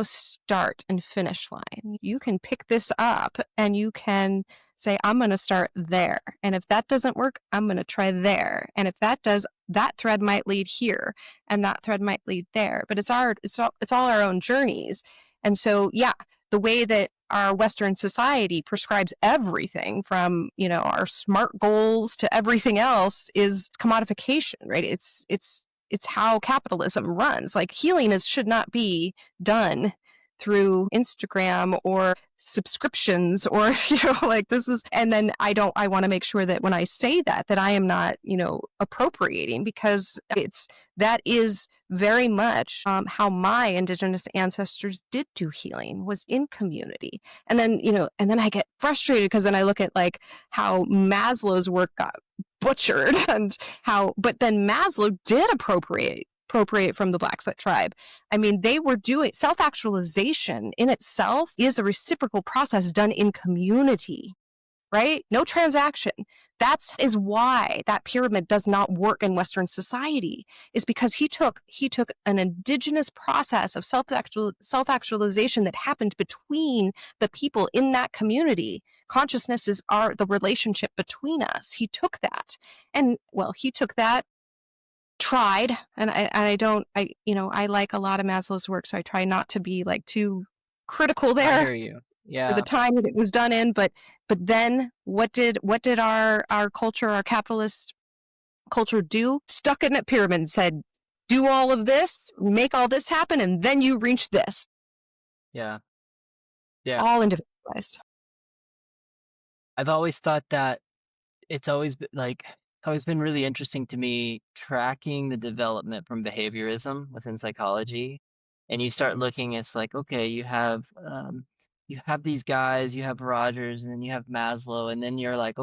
[SPEAKER 1] start and finish line. You can pick this up and you can say, I'm going to start there. And if that doesn't work, I'm going to try there. And if that does, that thread might lead here and that thread might lead there. But it's all our own journeys. And so, yeah, the way that our Western society prescribes everything from, our SMART goals to everything else is commodification, right? It's how capitalism runs. Like healing should not be done through Instagram or subscriptions or, like this is, and then I want to make sure that when I say that I am not, appropriating, because that is very much how my Indigenous ancestors did do healing, was in community. And then, and then I get frustrated because then I look at like how Maslow's work got butchered but then Maslow did appropriate from the Blackfoot tribe. I mean, they were doing self-actualization in itself is a reciprocal process done in community, right? No transaction. That is why that pyramid does not work in Western society, is because he took an indigenous process of self-actualization that happened between the people in that community. Consciousness is the relationship between us. He took that tried, and I like a lot of Maslow's work, so I try not to be like too critical
[SPEAKER 2] I
[SPEAKER 1] there
[SPEAKER 2] hear you.
[SPEAKER 1] for the
[SPEAKER 2] Yeah.
[SPEAKER 1] time that it was done in, but then what did our culture, our capitalist culture do? Stuck in that pyramid and said, do all of this, make all this happen, and then you reach this.
[SPEAKER 2] Yeah. Yeah.
[SPEAKER 1] All individualized.
[SPEAKER 2] I've always thought that it's always been really interesting to me tracking the development from behaviorism within psychology. And you start looking, it's like, okay, you have these guys, you have Rogers, and then you have Maslow, and then you're like,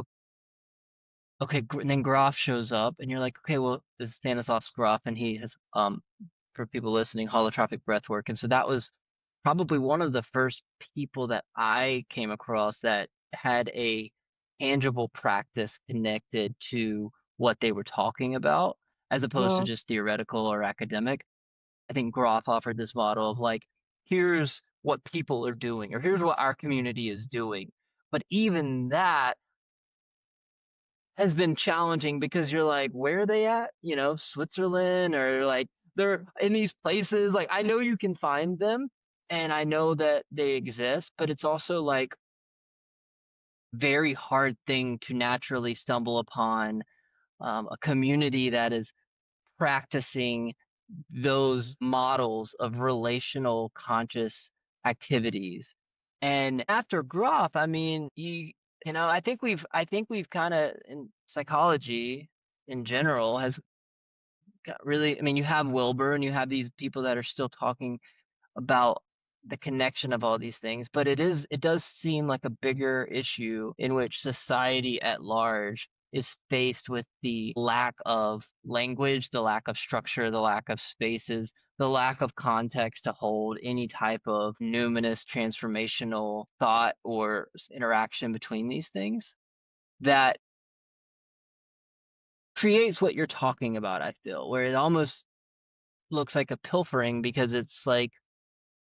[SPEAKER 2] okay, and then Groff shows up, and you're like, okay, well, this is Stanislav Grof, and he has, for people listening, holotropic breath work. And so that was probably one of the first people that I came across that had a tangible practice connected to what they were talking about, as opposed to
[SPEAKER 1] Mm.
[SPEAKER 2] just theoretical or academic. I think Groff offered this model of like, here's what people are doing, or here's what our community is doing. But even that has been challenging because you're like, where are they at? Switzerland, or like they're in these places. Like I know you can find them and I know that they exist, but it's also like very hard thing to naturally stumble upon a community that is practicing those models of relational conscious activities. And after Groff, I mean, I think we've kind of in psychology in general has got really, I mean, you have Wilbur and you have these people that are still talking about the connection of all these things, but it does seem like a bigger issue in which society at large is faced with the lack of language, the lack of structure, the lack of spaces, the lack of context to hold any type of numinous transformational thought or interaction between these things that creates what you're talking about, I feel, where it almost looks like a pilfering because it's like,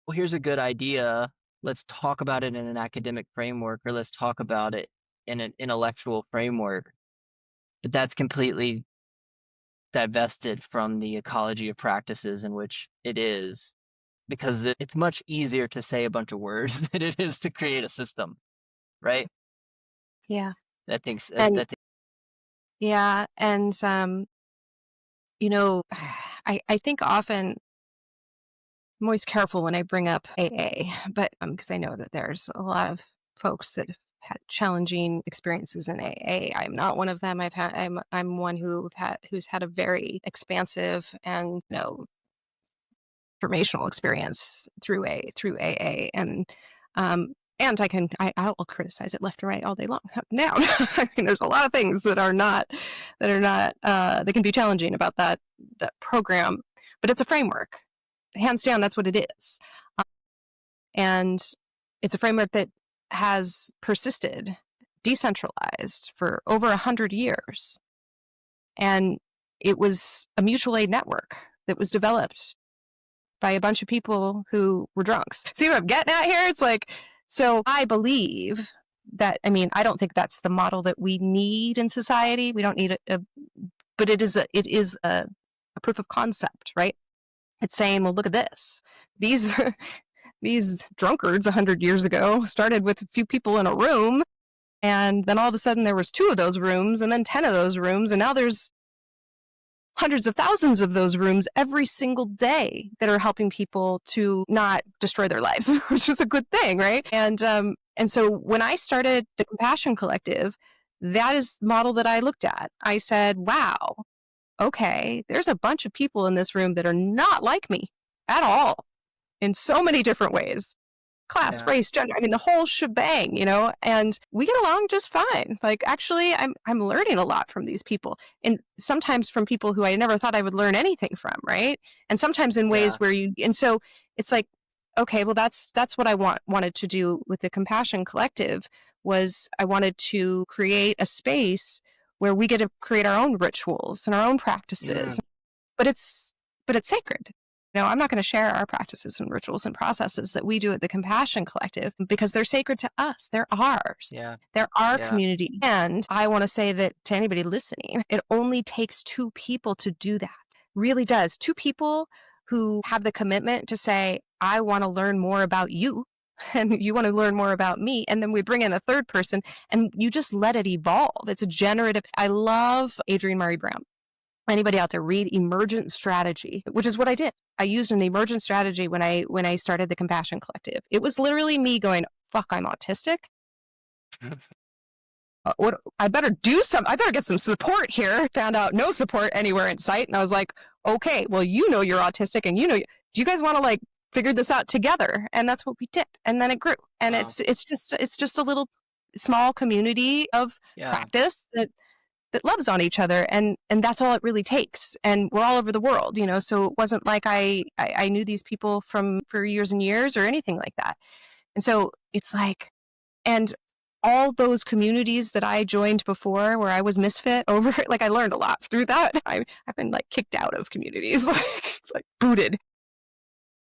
[SPEAKER 2] well, here's a good idea. Let's talk about it in an academic framework, or let's talk about it in an intellectual framework. But that's completely divested from the ecology of practices in which it is, because it's much easier to say a bunch of words than it is to create a system, right?
[SPEAKER 1] Yeah.
[SPEAKER 2] That thinks
[SPEAKER 1] And
[SPEAKER 2] that
[SPEAKER 1] yeah, and I think often I'm always careful when I bring up AA, but because I know that there's a lot of folks that have had challenging experiences in AA. I'm not one of them. I'm one who's had a very expansive and transformational experience through AA, and I'll criticize it left and right all day long. Now, I mean, there's a lot of things that can be challenging about that program, but it's a framework. Hands down, that's what it is. And it's a framework that has persisted decentralized for over 100 years. And it was a mutual aid network that was developed by a bunch of people who were drunks. See what I'm getting at here? It's like, so I believe that, I mean, I don't think that's the model that we need in society. We don't need but it is a proof of concept, right? It's saying, well, look at this. These these drunkards 100 years ago started with a few people in a room, and then all of a sudden there was 2 of those rooms, and then 10 of those rooms, and now there's hundreds of thousands of those rooms every single day that are helping people to not destroy their lives, which is a good thing, right? And so when I started the Compassion Collective, that is the model that I looked at. I said, wow, okay, there's a bunch of people in this room that are not like me at all in so many different ways. Class,
[SPEAKER 2] Yeah.
[SPEAKER 1] race, gender, I mean, the whole shebang, you know, and we get along just fine. Like, actually, I'm learning a lot from these people, and sometimes from people who I never thought I would learn anything from, right? And sometimes in ways
[SPEAKER 2] Yeah.
[SPEAKER 1] where and so it's like, okay, well, that's what I wanted to do with the Compassion Collective. Was I wanted to create a space where we get to create our own rituals and our own practices,
[SPEAKER 2] Mm,
[SPEAKER 1] but it's sacred. No, I'm not going to share our practices and rituals and processes that we do at the Compassion Collective because they're sacred to us. They're ours.
[SPEAKER 2] yeah.
[SPEAKER 1] They're our
[SPEAKER 2] Yeah.
[SPEAKER 1] community. And I want to say that to anybody listening, it only takes 2 people to do that. Really does. 2 people who have the commitment to say, I want to learn more about you and you want to learn more about me. And then we bring in a 3rd person and you just let it evolve. It's a generative. I love Adrienne Maree Brown. Anybody out there, read Emergent Strategy, which is what I did. I used an emergent strategy when I started the Compassion Collective. It was literally me going, fuck, I'm autistic. What I better do I better get some support here. Found out no support anywhere in sight. And I was like, okay, well, you know you're autistic and do you guys want to like figure this out together? And that's what we did. And then it grew. And
[SPEAKER 2] Wow.
[SPEAKER 1] it's just a little small community of
[SPEAKER 2] Yeah.
[SPEAKER 1] practice that loves on each other, and that's all it really takes. And we're all over the world, you know, so it wasn't like I knew these people for years and years or anything like that. And so it's like, and all those communities that I joined before where I was misfit over, like I learned a lot through that. I've been like kicked out of communities, like booted.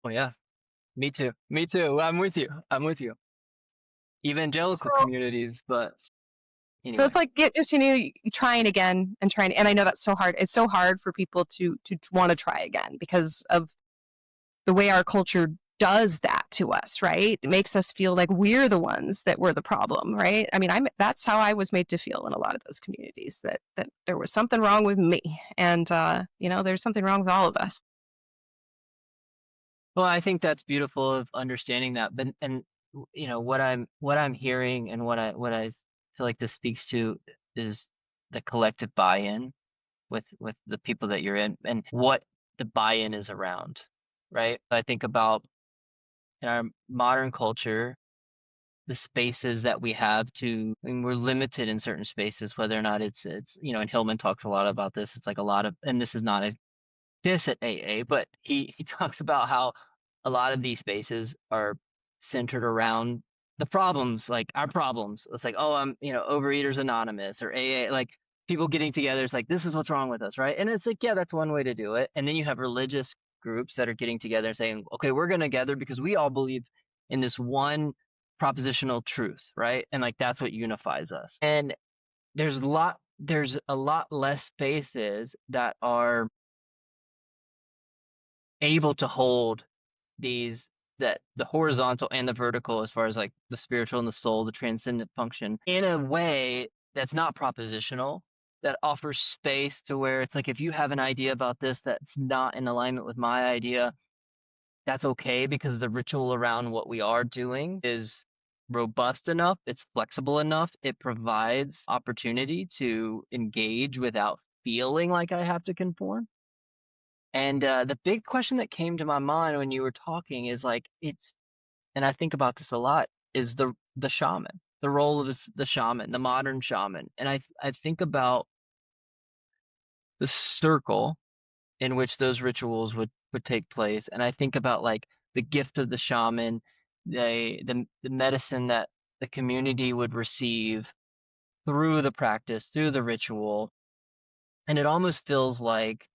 [SPEAKER 2] Well, yeah. Me too. Me too. I'm with you.
[SPEAKER 1] So
[SPEAKER 2] Evangelical communities, but
[SPEAKER 1] So
[SPEAKER 2] anyway.
[SPEAKER 1] it's like just trying again and trying, and I know that's so hard. It's so hard for people to want to try again because of the way our culture does that to us, right? It makes us feel like we're the ones that were the problem, right? I mean, that's how I was made to feel in a lot of those communities, that there was something wrong with me, and there's something wrong with all of us.
[SPEAKER 2] Well, I think that's beautiful of understanding that. But what I'm hearing and what I feel like this speaks to is the collective buy-in with the people that you're in and what the buy-in is around, right? I think about in our modern culture, the spaces that we have I mean, we're limited in certain spaces, whether or not and Hillman talks a lot about this. It's like a lot of, and this is not a diss at AA, but he talks about how a lot of these spaces are centered around the problems, like our problems. It's like, oh, I'm, Overeaters Anonymous or AA, like people getting together. It's like, this is what's wrong with us, right? And it's like, yeah, that's one way to do it. And then you have religious groups that are getting together and saying, okay, we're going to gather because we all believe in this one propositional truth, right? And like that's what unifies us. And there's a lot less spaces that are able to hold that the horizontal and the vertical, as far as like the spiritual and the soul, the transcendent function, in a way that's not propositional, that offers space to where it's like, if you have an idea about this that's not in alignment with my idea, that's okay, because the ritual around what we are doing is robust enough, it's flexible enough, it provides opportunity to engage without feeling like I have to conform. And the big question that came to my mind when you were talking is like, and I think about this a lot, is the shaman, the role of the shaman, the modern shaman. And I think about the circle in which those rituals would take place. And I think about like the gift of the shaman, the medicine that the community would receive through the practice, through the ritual. And it almost feels like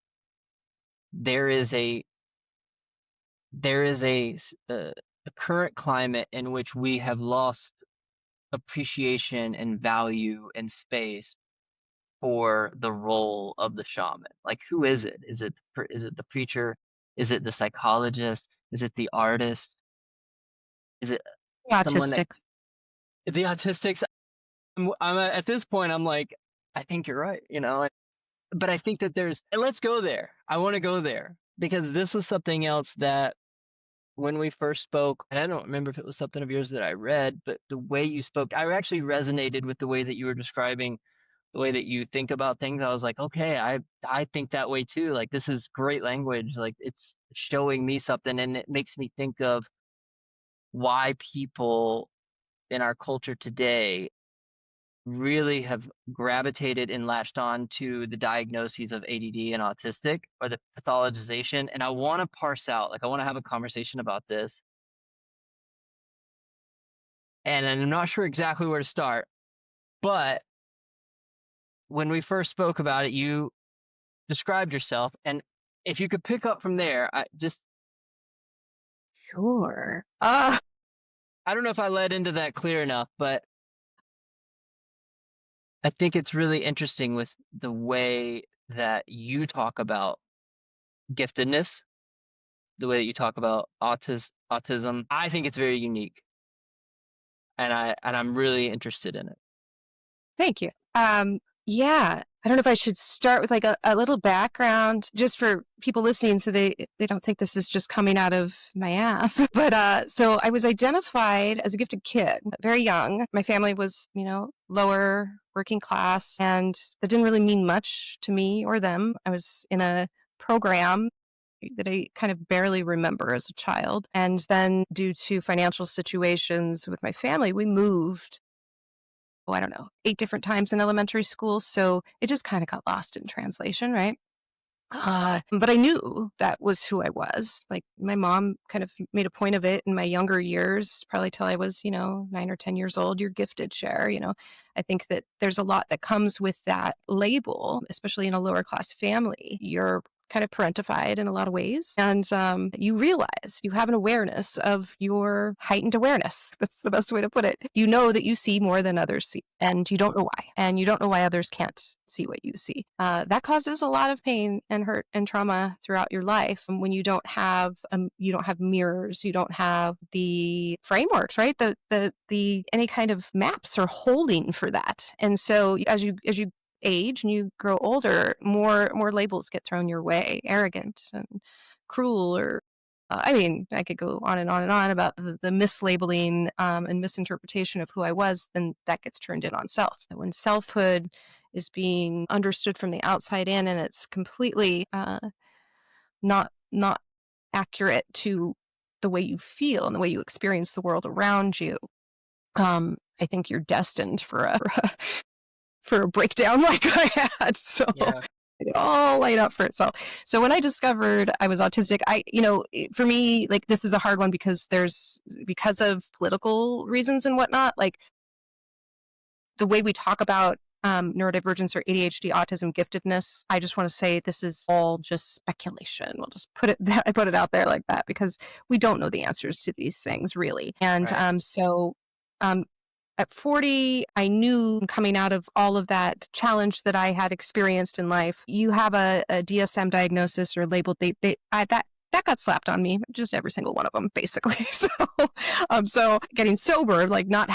[SPEAKER 2] there is a there is a current climate in which we have lost appreciation and value and space for the role of the shaman. Like, who is it? Is it the preacher? Is it the psychologist? Is it the artist? Is it someone that
[SPEAKER 1] Autistics.
[SPEAKER 2] the autistics? I'm at this point. I'm like, I think you're right. But I think that and let's go there. I want to go there because this was something else that when we first spoke, and I don't remember if it was something of yours that I read, but the way you spoke, I actually resonated with the way that you were describing the way that you think about things. I was like, okay, I think that way too. Like, this is great language. Like, it's showing me something, and it makes me think of why people in our culture today really have gravitated and latched on to the diagnoses of ADD and autistic, or the pathologization. And I want to parse out, like, I want to have a conversation about this. And I'm not sure exactly where to start, but when we first spoke about it, you described yourself. And if you could pick up from there,
[SPEAKER 1] Sure.
[SPEAKER 2] I don't know if I led into that clear enough, but I think it's really interesting with the way that you talk about giftedness, the way that you talk about autism. I think it's very unique, and I'm really interested in it.
[SPEAKER 1] Thank you. Yeah, I don't know if I should start with like a little background just for people listening so they don't think this is just coming out of my ass. But so I was identified as a gifted kid, very young. My family was, lower working class, and that didn't really mean much to me or them. I was in a program that I kind of barely remember as a child. And then due to financial situations with my family, we moved, I don't know, 8 different times in elementary school, so it just kinda got lost in translation, right? But I knew that was who I was. Like, my mom kind of made a point of it in my younger years, probably till I was, 9 or 10 years old. "You're gifted, Cher." I think that there's a lot that comes with that label, especially in a lower class family. You're kind of parentified in a lot of ways, and, you realize, you have an awareness of your heightened awareness. That's the best way to put it. You know that you see more than others see, and you don't know why, and you don't know why others can't see what you see. That causes a lot of pain and hurt and trauma throughout your life when you don't have mirrors, you don't have the frameworks, right? The any kind of maps or holding for that. And so as you age and you grow older, more labels get thrown your way: arrogant and cruel, or I mean, I could go on and on and on about the mislabeling and misinterpretation of who I was. Then that gets turned in on self. When selfhood is being understood from the outside in, and it's completely not accurate to the way you feel and the way you experience the world around you, I think you're destined for a breakdown like I had. So
[SPEAKER 2] Yeah.
[SPEAKER 1] it all laid out for itself. So when I discovered I was autistic, for me, like, this is a hard one because of political reasons and whatnot. Like, the way we talk about neurodivergence or ADHD, autism, giftedness, I just want to say this is all just speculation. We'll just I put it out there like that because we don't know the answers to these things really. And
[SPEAKER 2] Right.
[SPEAKER 1] at 40, I knew, coming out of all of that challenge that I had experienced in life, you have a DSM diagnosis or label. That got slapped on me, just every single one of them, basically. So getting sober, like not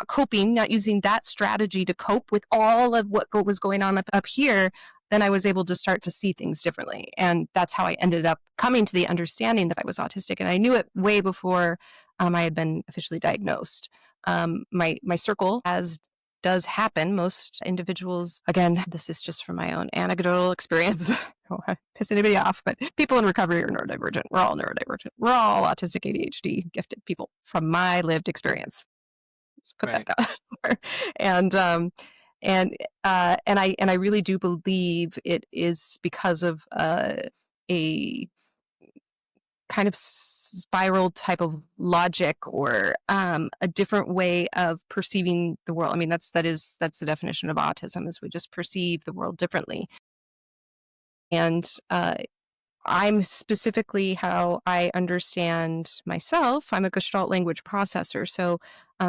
[SPEAKER 1] coping, not using that strategy to cope with all of what was going on up here, then I was able to start to see things differently. And that's how I ended up coming to the understanding that I was autistic. And I knew it way before I had been officially diagnosed. My circle, as does happen, most individuals, again, this is just from my own anecdotal experience. I don't want to piss anybody off, but people in recovery are neurodivergent. We're all neurodivergent. We're all autistic, ADHD, gifted people from my lived experience. Just put that
[SPEAKER 2] Right.
[SPEAKER 1] down there. And and I really do believe it is because of a kind of spiral type of logic or a different way of perceiving the world. I mean, that's the definition of autism, is we just perceive the world differently. And I'm specifically how I understand myself. I'm a Gestalt language processor. So,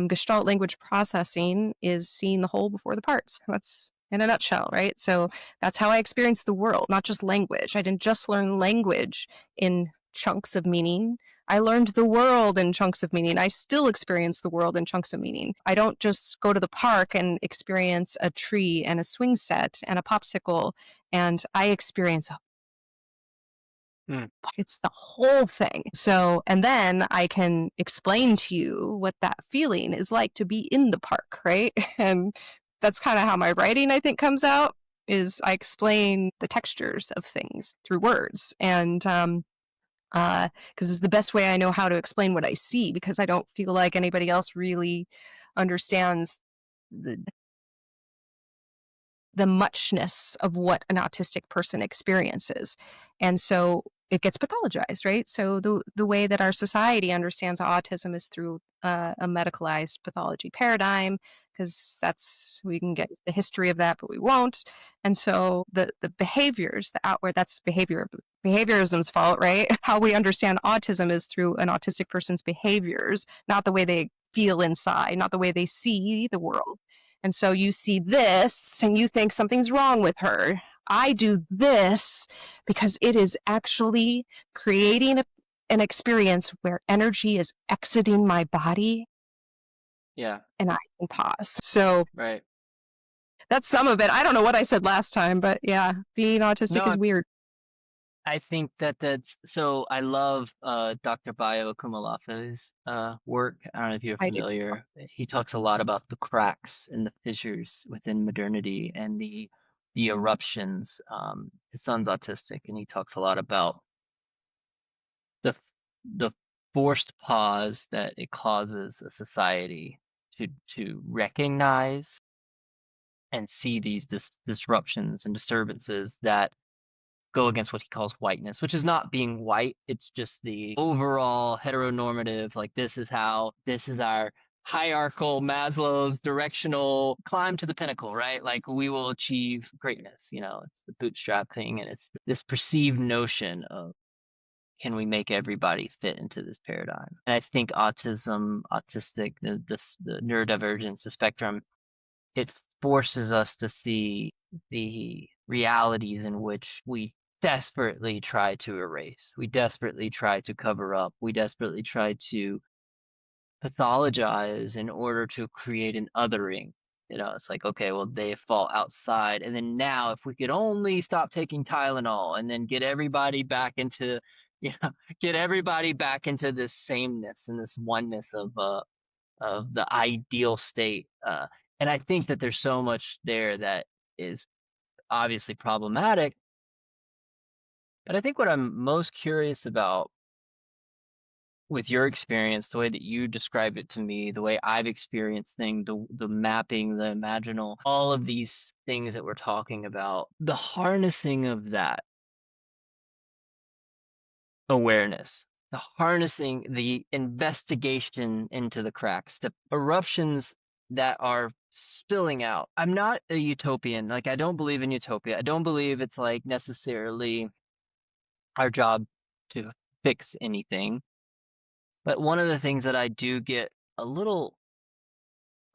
[SPEAKER 1] Gestalt language processing is seeing the whole before the parts. That's in a nutshell, right? So, that's how I experience the world, not just language. I didn't just learn language in chunks of meaning. I learned the world in chunks of meaning. I still experience the world in chunks of meaning. I don't just go to the park and experience a tree and a swing set and a popsicle, and I experience
[SPEAKER 2] Mm.
[SPEAKER 1] it's the whole thing. So, and then I can explain to you what that feeling is like to be in the park, right? And that's kind of how my writing, I think, comes out, is I explain the textures of things through words. And because it's the best way I know how to explain what I see, because I don't feel like anybody else really understands the muchness of what an autistic person experiences. And so it gets pathologized, right? So the way that our society understands autism is through a medicalized pathology paradigm, because we can get the history of that, but we won't. And so the behaviors, the outward, that's behaviorism's fault, right? How we understand autism is through an autistic person's behaviors, not the way they feel inside, not the way they see the world. And so you see this and you think something's wrong with her. I do this because it is actually creating an experience where energy is exiting my body
[SPEAKER 2] Yeah,
[SPEAKER 1] and I can pause. So
[SPEAKER 2] right.
[SPEAKER 1] that's some of it. I don't know what I said last time, but yeah, being autistic
[SPEAKER 2] No,
[SPEAKER 1] is weird.
[SPEAKER 2] I think that's so. I love Dr. Bayo Akumalafa's work. I don't know if you're
[SPEAKER 1] I do.
[SPEAKER 2] familiar. He talks a lot about the cracks and the fissures within modernity and the eruptions. His son's autistic, and he talks a lot about the the forced pause that it causes a society to recognize and see these disruptions and disturbances that go against what he calls whiteness, which is not being white. It's just the overall heteronormative, like this is our hierarchical Maslow's directional climb to the pinnacle, right? Like we will achieve greatness, it's the bootstrap thing. And it's this perceived notion of, can we make everybody fit into this paradigm? And I think autistic, the neurodivergence, the spectrum, it forces us to see the realities in which we desperately try to erase. We desperately try to cover up. We desperately try to pathologize in order to create an othering. It's like, okay, well, they fall outside. And then now, if we could only stop taking Tylenol and then get everybody back into, get everybody back into this sameness and this oneness of the ideal state. And I think that there's so much there that is obviously problematic. But I think what I'm most curious about with your experience, the way that you describe it to me, the way I've experienced things, the mapping, the imaginal, all of these things that we're talking about, the harnessing of that awareness, the harnessing, the investigation into the cracks, the eruptions that are spilling out. I'm not a utopian. Like, I don't believe in utopia. I don't believe it's like necessarily our job to fix anything. But one of the things that I do get a little,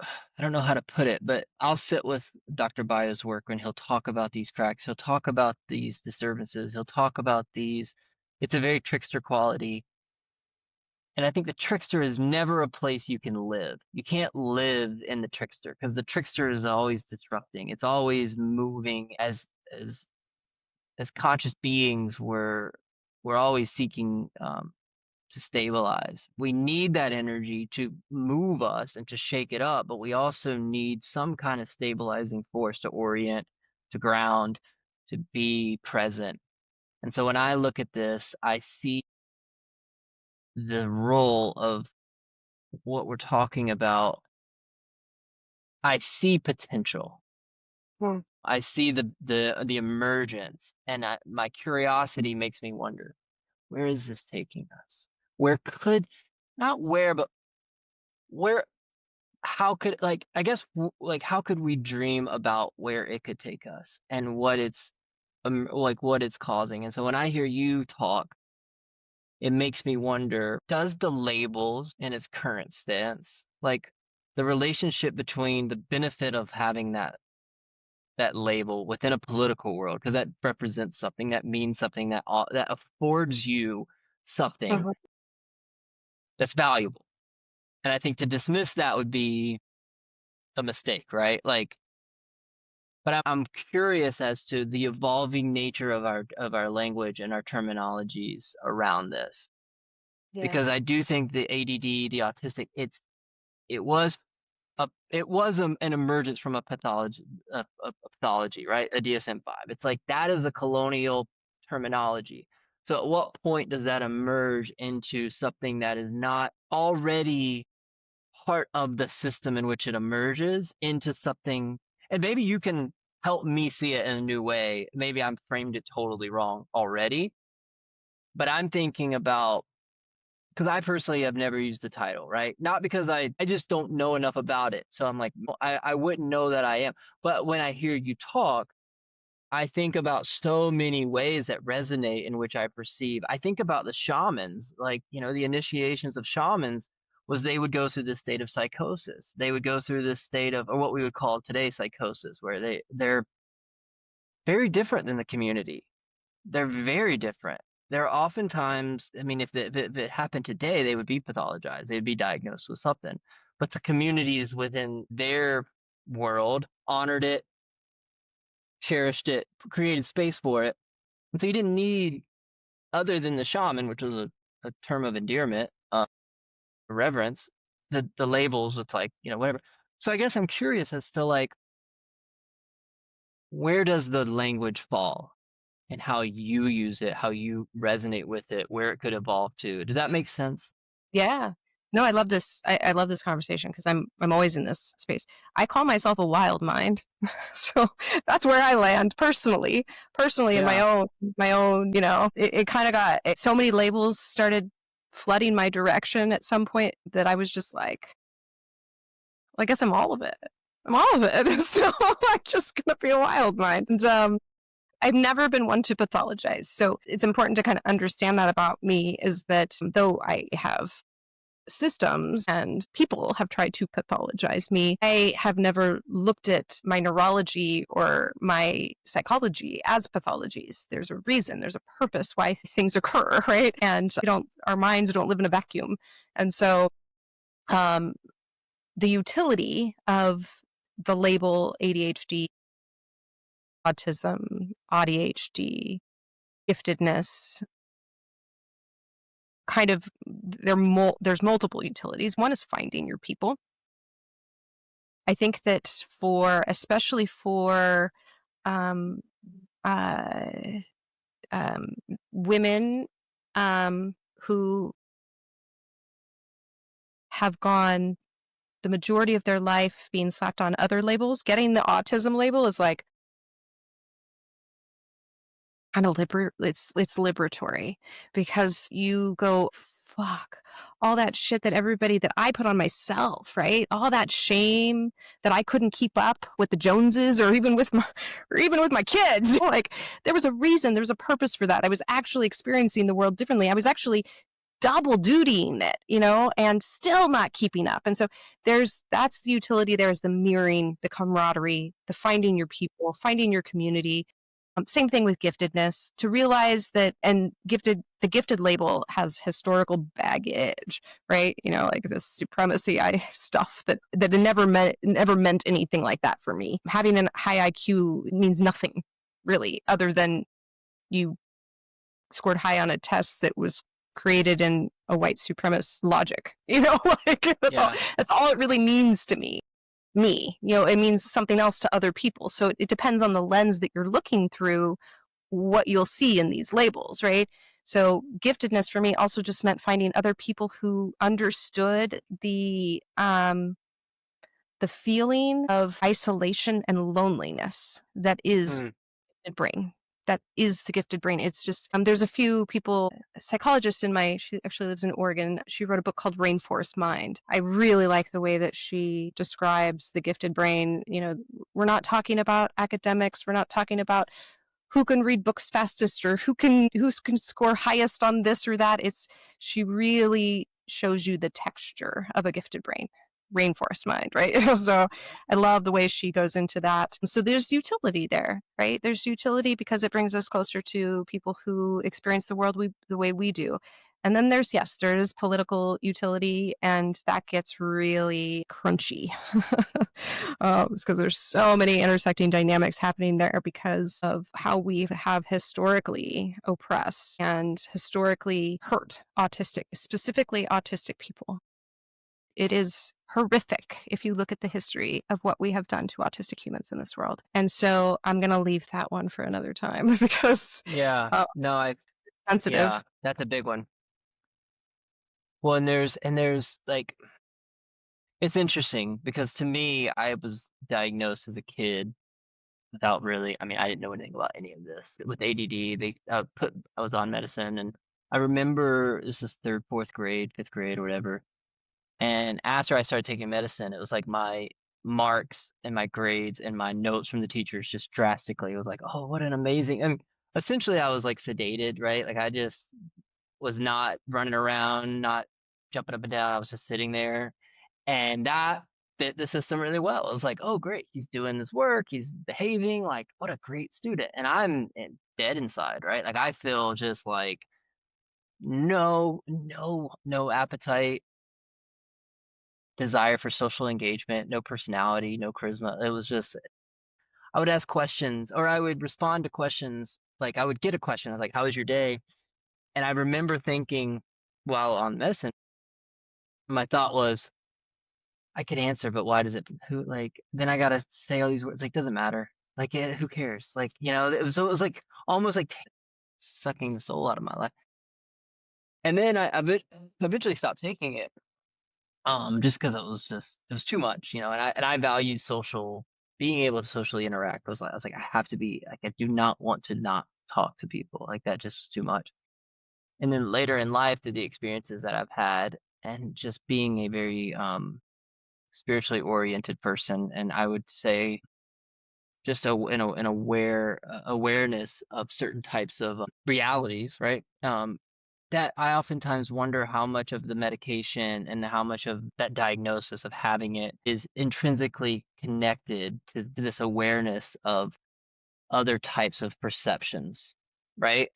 [SPEAKER 2] I don't know how to put it, but I'll sit with Dr. Bayo's work when he'll talk about these cracks. He'll talk about these disturbances. He'll talk about these. It's a very trickster quality. And I think the trickster is never a place you can live. You can't live in the trickster because the trickster is always disrupting. It's always moving as conscious beings. We're always seeking to stabilize. We need that energy to move us and to shake it up, but we also need some kind of stabilizing force to orient, to ground, to be present. And so when I look at this, I see the role of what we're talking about. I see potential.
[SPEAKER 1] Hmm.
[SPEAKER 2] I see the emergence, and my curiosity makes me wonder, where is this taking us? Where could, not where, but where, how could, like, I guess, like, how could we dream about where it could take us and what it's, like, what it's causing? And so when I hear you talk, it makes me wonder, does the labels in its current stance, like the relationship between the benefit of having that label within a political world, because that represents something, that means something, that affords you something
[SPEAKER 1] Mhm.
[SPEAKER 2] that's valuable. And I think to dismiss that would be a mistake, right? Like, but I'm curious as to the evolving nature of our language and our terminologies around this,
[SPEAKER 1] Yeah.
[SPEAKER 2] because I do think the ADD, the autistic, it was an emergence from a pathology, right? A DSM-5. It's like that is a colonial terminology. So at what point does that emerge into something that is not already part of the system in which it emerges into something? And maybe you can help me see it in a new way. Maybe I'm framed it totally wrong already, but I'm thinking about, because I personally have never used the title, right? Not because I just don't know enough about it. So I'm like, well, I wouldn't know that I am. But when I hear you talk, I think about so many ways that resonate in which I perceive. I think about the shamans, like, the initiations of shamans was they would go through this state of psychosis. They would go through this state of, or what we would call today psychosis, where they're very different than the community. They're very different. They're oftentimes, I mean, if it happened today, they would be pathologized. They'd be diagnosed with something. But the communities within their world honored it, cherished it, created space for it. And so you didn't need, other than the shaman, which was a term of endearment, reverence, the labels, it's like, whatever. So I guess I'm curious as to, like, where does the language fall? And how you use it, how you resonate with it, where it could evolve to. Does that make sense?
[SPEAKER 1] Yeah. No, I love this. I love this conversation because I'm always in this space. I call myself a wild mind. So that's where I land personally in
[SPEAKER 2] Yeah.
[SPEAKER 1] my own, it kind of so many labels started flooding my direction at some point that I was just like, well, I guess I'm all of it. I'm all of it. So I'm just going to be a wild mind. And I've never been one to pathologize. So it's important to kind of understand that about me is that though I have systems and people have tried to pathologize me, I have never looked at my neurology or my psychology as pathologies. There's a reason, there's a purpose why things occur, right? And our minds don't live in a vacuum. And so um, the utility of the label ADHD, autism, ADHD, giftedness, kind of there's multiple utilities. One is finding your people. I think that especially for um, uh, um, women who have gone the majority of their life being slapped on other labels, getting the autism label is like kind of it's liberatory because you go, fuck, all that shit that everybody that I put on myself, right? All that shame that I couldn't keep up with the Joneses or even with my kids. Like there was a reason, there was a purpose for that. I was actually experiencing the world differently. I was actually double dutying it, and still not keeping up. And so that's the utility there, is the mirroring, the camaraderie, the finding your people, finding your community. Same thing with giftedness, to realize that, and the gifted label has historical baggage, right? Like this supremacy stuff that it never meant anything like that for me. Having a high IQ means nothing really, other than you scored high on a test that was created in a white supremacist logic. Like
[SPEAKER 2] Yeah.
[SPEAKER 1] that's all it really means to me. It means something else to other people. So it depends on the lens that you're looking through, what you'll see in these labels, right? So giftedness for me also just meant finding other people who understood the feeling of isolation and loneliness that is
[SPEAKER 2] Mm.
[SPEAKER 1] a brain. that is the gifted brain. It's just there's a few people, a psychologist she actually lives in Oregon. She wrote a book called Rainforest Mind. I really like the way that she describes the gifted brain. We're not talking about academics. We're not talking about who can read books fastest or who can score highest on this or that. She really shows you the texture of a gifted brain. Rainforest Mind, right? So I love the way she goes into that. So there's utility there, right? There's utility because it brings us closer to people who experience the world the way we do. And then there is political utility, and that gets really crunchy because there's so many intersecting dynamics happening there because of how we have historically oppressed and historically hurt specifically autistic people. It is horrific if you look at the history of what we have done to autistic humans in this world. And so I'm going to leave that one for another time because
[SPEAKER 2] Yeah. No,
[SPEAKER 1] sensitive.
[SPEAKER 2] that's a big one. Well, and there's like, it's interesting because to me, I was diagnosed as a kid without really, I mean, I didn't know anything about any of this. With ADD, I was on medicine, and I remember this is third, fourth grade, fifth grade, or whatever. And after I started taking medicine, it was like my marks and my grades and my notes from the teachers just drastically. It was like, oh, what an amazing. I mean, essentially, I was like sedated, right? Like I just was not running around, not jumping up and down. I was just sitting there, and that fit the system really well. It was like, oh, great, he's doing this work, he's behaving like what a great student, and I'm dead inside, right? Like I feel just like no appetite, desire for social engagement, no personality, no charisma. It was just, I would ask questions or I would respond to questions. Like I would get a question, I was like, how was your day? And I remember thinking while on medicine, my thought was, I could answer, but why does it, who, like, then I gotta say all these words, like, doesn't matter. Like, who cares? Like, it was like almost like sucking the soul out of my life. And then eventually stopped taking it. Just because it was too much, and I value being able to socially interact. I was like, I have to be like, I do not want to not talk to people. Like that just was too much. And then later in life, through the experiences that I've had, and just being a very spiritually oriented person, and I would say just an awareness of certain types of realities, right? That I oftentimes wonder how much of the medication and how much of that diagnosis of having it is intrinsically connected to this awareness of other types of perceptions, right?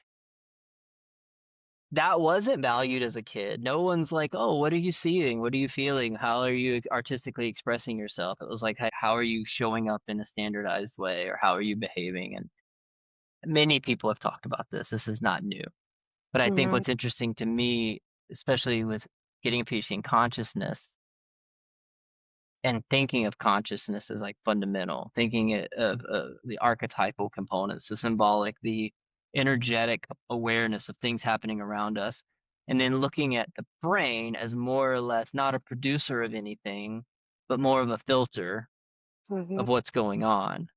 [SPEAKER 2] That wasn't valued as a kid. No one's like, oh, what are you seeing? What are you feeling? How are you artistically expressing yourself? It was like, how are you showing up in a standardized way, or how are you behaving? And many people have talked about this. This is not new. But I think
[SPEAKER 1] Mhm.
[SPEAKER 2] what's interesting to me, especially with getting a PhD in consciousness and thinking of consciousness as like fundamental, thinking of the archetypal components, the symbolic, the energetic awareness of things happening around us, and then looking at the brain as more or less not a producer of anything, but more of a filter of
[SPEAKER 1] Mhm.
[SPEAKER 2] what's going on.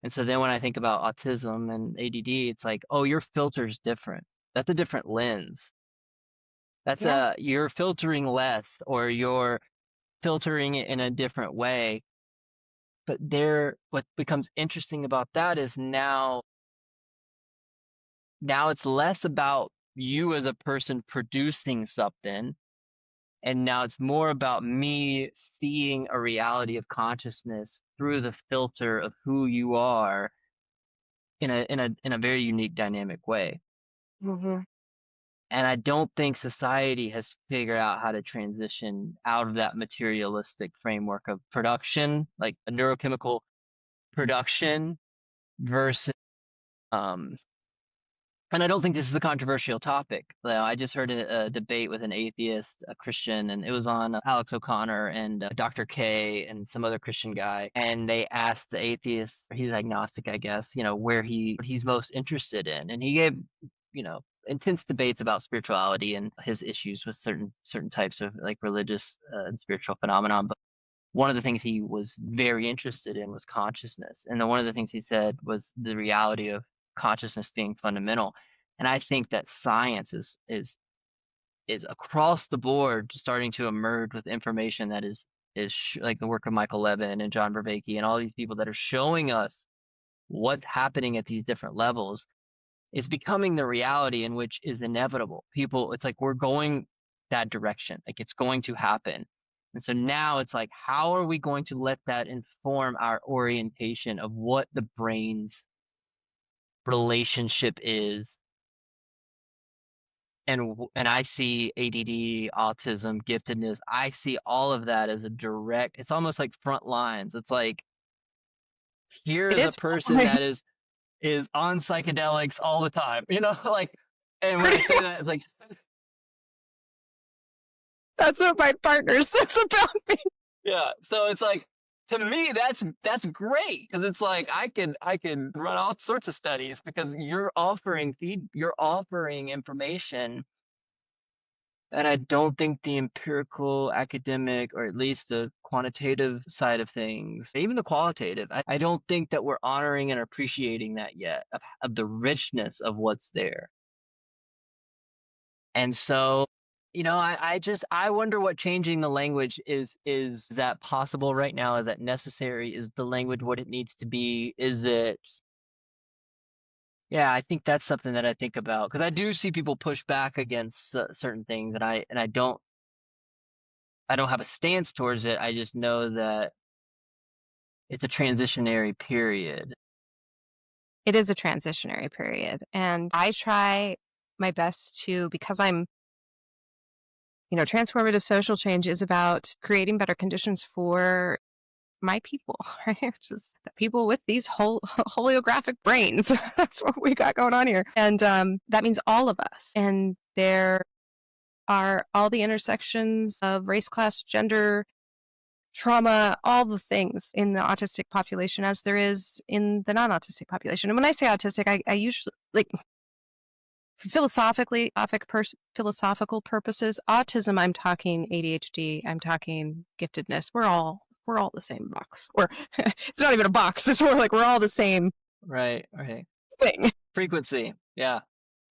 [SPEAKER 2] And so then when I think about autism and ADD, it's like, oh, your filter's different. That's a different lens. That's
[SPEAKER 1] Yeah.
[SPEAKER 2] you're filtering less, or you're filtering it in a different way. But what becomes interesting about that is now it's less about you as a person producing something, and now it's more about me seeing a reality of consciousness through the filter of who you are in a very unique dynamic way.
[SPEAKER 1] Mhm.
[SPEAKER 2] And I don't think society has figured out how to transition out of that materialistic framework of production, like a neurochemical production versus, um, and I don't think this is a controversial topic. I just heard a debate with an atheist, a Christian, and it was on Alex O'Connor and Dr. K and some other Christian guy. And they asked the atheist, he's agnostic, I guess, where he's most interested in. And he gave, intense debates about spirituality and his issues with certain types of like religious and spiritual phenomenon. But one of the things he was very interested in was consciousness. And then one of the things he said was the reality of consciousness being fundamental. And I think that science is across the board starting to emerge with information that is like the work of Michael Levin and John Vervaeke and all these people that are showing us what's happening at these different levels. Is becoming the reality in which is inevitable. People, it's like we're going that direction. Like it's going to happen. And so now it's like, how are we going to let that inform our orientation of what the brain's relationship is? And I see ADD, autism, giftedness. I see all of that as a direct, it's almost like front lines. It's like,
[SPEAKER 1] It
[SPEAKER 2] here's a
[SPEAKER 1] is
[SPEAKER 2] person that is on psychedelics all the time, like, and when I
[SPEAKER 1] pretty.
[SPEAKER 2] say that, it's like,
[SPEAKER 1] That's what my partner says about me.
[SPEAKER 2] yeah. So it's like, to me, that's great because it's like I can run all sorts of studies because you're offering information that I don't think the empirical, academic, or at least the quantitative side of things, even the qualitative, I don't think that we're honoring and appreciating that yet of the richness of what's there. And so, I wonder what changing the language is that possible right now? Is that necessary? Is the language what it needs to be? Is it, yeah, I think that's something that I think about because I do see people push back against certain things and I don't have a stance towards it. I just know that it's a transitionary period.
[SPEAKER 1] It is a transitionary period. And I try my best to, because I'm, transformative social change is about creating better conditions for my people, right? Just the people with these holographic brains. That's what we got going on here. And that means all of us. And there are all the intersections of race, class, gender, trauma, all the things in the autistic population as there is in the non-autistic population. And when I say autistic, I usually philosophical purposes, autism, I'm talking ADHD, I'm talking giftedness. We're all the same box. Or it's not even a box. It's more like we're all the same
[SPEAKER 2] Right.
[SPEAKER 1] thing.
[SPEAKER 2] Frequency. Yeah.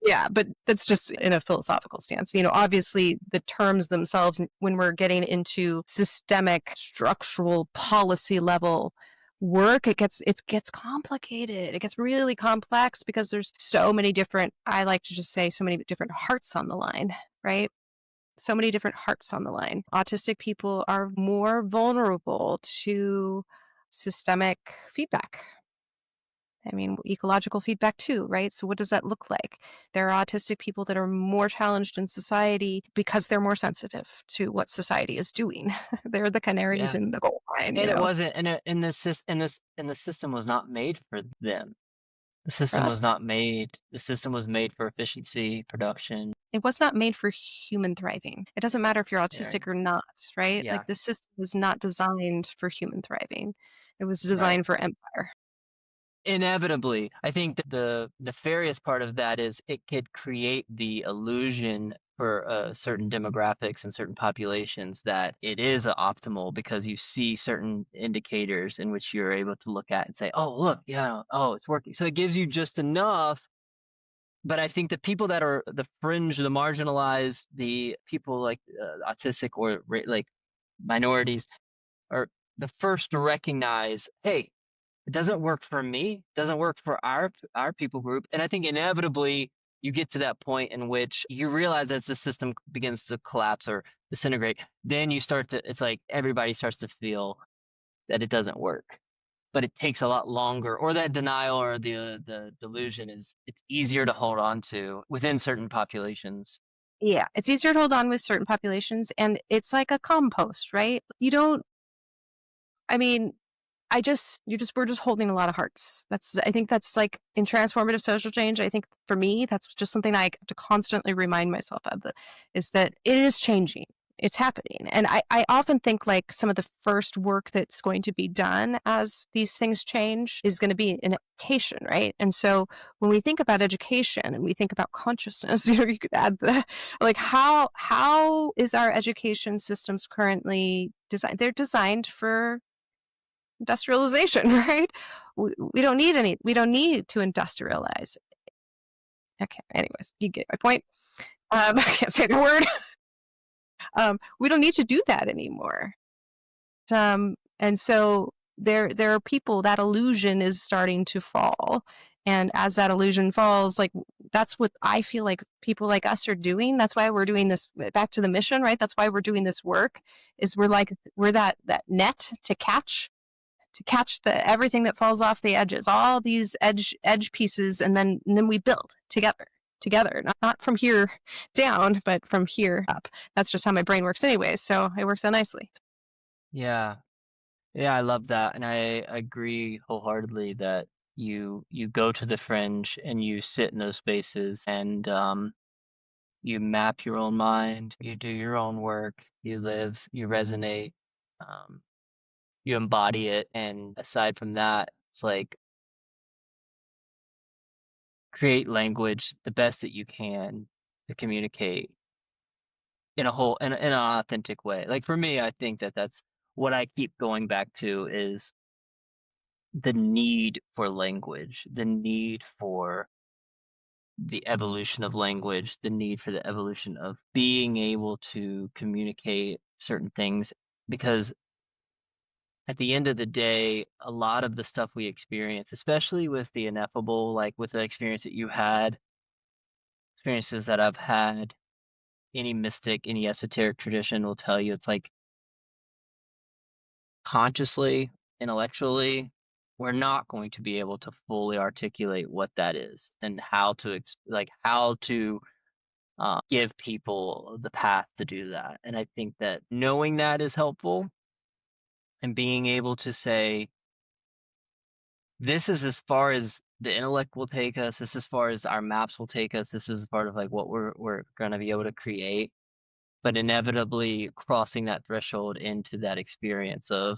[SPEAKER 1] Yeah, but that's just in a philosophical stance. Obviously the terms themselves, when we're getting into systemic, structural, policy level work, it gets complicated. It gets really complex because there's so many different, I like to just say, so many different hearts on the line, right? So many different hearts on the line. Autistic people are more vulnerable to systemic feedback. I mean, ecological feedback too, right? So what does that look like? There are autistic people that are more challenged in society because they're more sensitive to what society is doing. They're the canaries
[SPEAKER 2] Yeah.
[SPEAKER 1] in the coal mine.
[SPEAKER 2] And it wasn't, and the system was not made for them. The
[SPEAKER 1] For
[SPEAKER 2] system was
[SPEAKER 1] us,
[SPEAKER 2] not made. The system was made for efficiency, production.
[SPEAKER 1] it was not made for human thriving. It doesn't matter if you're
[SPEAKER 2] Right.
[SPEAKER 1] autistic or not, right?
[SPEAKER 2] Yeah.
[SPEAKER 1] Like the system was not designed for human thriving. It was
[SPEAKER 2] Right.
[SPEAKER 1] designed for empire.
[SPEAKER 2] Inevitably, I think that the nefarious part of that is it could create the illusion for certain demographics and certain populations that it is optimal because you see certain indicators in which you're able to look at and say, oh, look, yeah, oh, it's working. So it gives you just enough. But I think the people that are the fringe, the marginalized, the people like autistic or like minorities are the first to recognize, hey, it doesn't work for me, doesn't work for our people group. And I think inevitably you get to that point in which you realize as the system begins to collapse or disintegrate, then it's like everybody starts to feel that it doesn't work. But it takes a lot longer, or that denial or the delusion it's easier to hold on to within certain populations.
[SPEAKER 1] Yeah, it's easier to hold on with certain populations, and it's like a compost, right? You don't, I mean, we're just holding a lot of hearts. I think that's like in transformative social change. I think for me, that's just something I have to constantly remind myself of, is that it is changing. It's happening. And I often think like some of the first work that's going to be done as these things change is going to be in education, right? And so when we think about education and we think about consciousness, you could add the, like how is our education systems currently designed? They're designed for industrialization, right? We don't need to industrialize. Okay, anyways, you get my point. I can't say the word. We don't need to do that anymore. And so there are people, that illusion is starting to fall. And as that illusion falls, like, that's what I feel like people like us are doing. That's why we're doing this, back to the mission, right? That's why we're doing this work, is we're that net to catch everything that falls off the edges, all these edge pieces, and then we build together, not from here down, but from here up. That's just how my brain works anyway, so it works out nicely.
[SPEAKER 2] Yeah. Yeah, I love that. And I agree wholeheartedly that you go to the fringe and you sit in those spaces and you map your own mind, you do your own work, you live, you resonate, um, you embody it. And aside from that, it's like create language the best that you can to communicate in a whole in an authentic way. Like for me, I think that that's what I keep going back to is the need for language, the need for the evolution of language, the need for the evolution of being able to communicate certain things. Because at the end of the day, a lot of the stuff we experience, especially with the ineffable, like with the experience that you had, experiences that I've had, any mystic, any esoteric tradition will tell you it's like consciously, intellectually, we're not going to be able to fully articulate what that is and how to how to give people the path to do that. And I think that knowing that is helpful and being able to say, this is as far as the intellect will take us, this is as far as our maps will take us, this is part of like what we're going to be able to create, but inevitably crossing that threshold into that experience of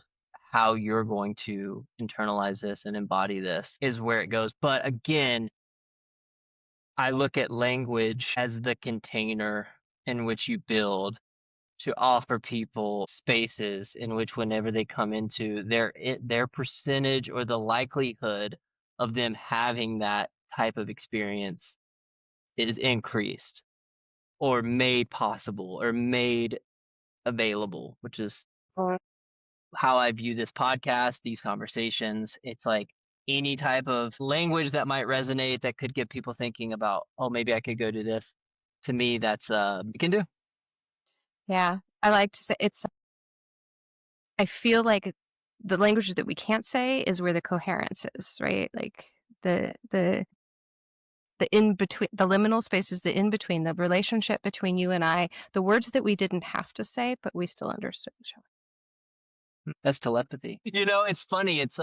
[SPEAKER 2] how you're going to internalize this and embody this is where it goes. But again, I look at language as the container in which you build to offer people spaces in which whenever they come into their percentage or the likelihood of them having that type of experience is increased or made possible or made available, which is how I view this podcast, these conversations. It's like any type of language that might resonate that could get people thinking about, oh, maybe I could go do this. To me, that's you can do.
[SPEAKER 1] Yeah, I like to say I feel like the language that we can't say is where the coherence is, right? Like the in between, the liminal spaces, the in between, the relationship between you and I, the words that we didn't have to say, but we still understood each other.
[SPEAKER 2] That's telepathy. You know, it's funny. It's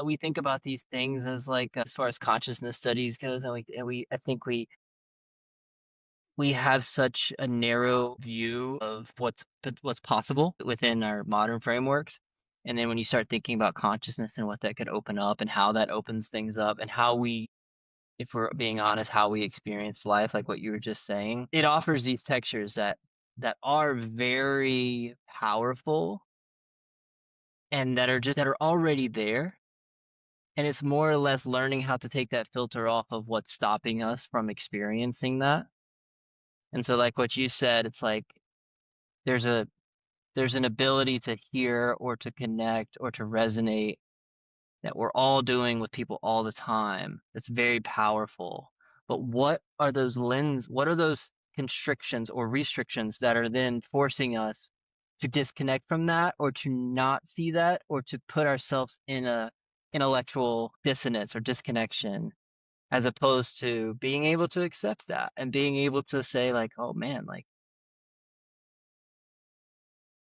[SPEAKER 2] we think about these things as like as far as consciousness studies goes, and I think we have such a narrow view of what's possible within our modern frameworks. And then when you start thinking about consciousness and what that could open up and how that opens things up and how we, if we're being honest, how we experience life, like what you were just saying, it offers these textures that are very powerful and that are already there. And it's more or less learning how to take that filter off of what's stopping us from experiencing that. And so like what you said, it's like there's a there's an ability to hear or to connect or to resonate that we're all doing with people all the time. That's very powerful. But what are those constrictions or restrictions that are then forcing us to disconnect from that or to not see that or to put ourselves in a intellectual dissonance or disconnection as opposed to being able to accept that and being able to say like, oh man, like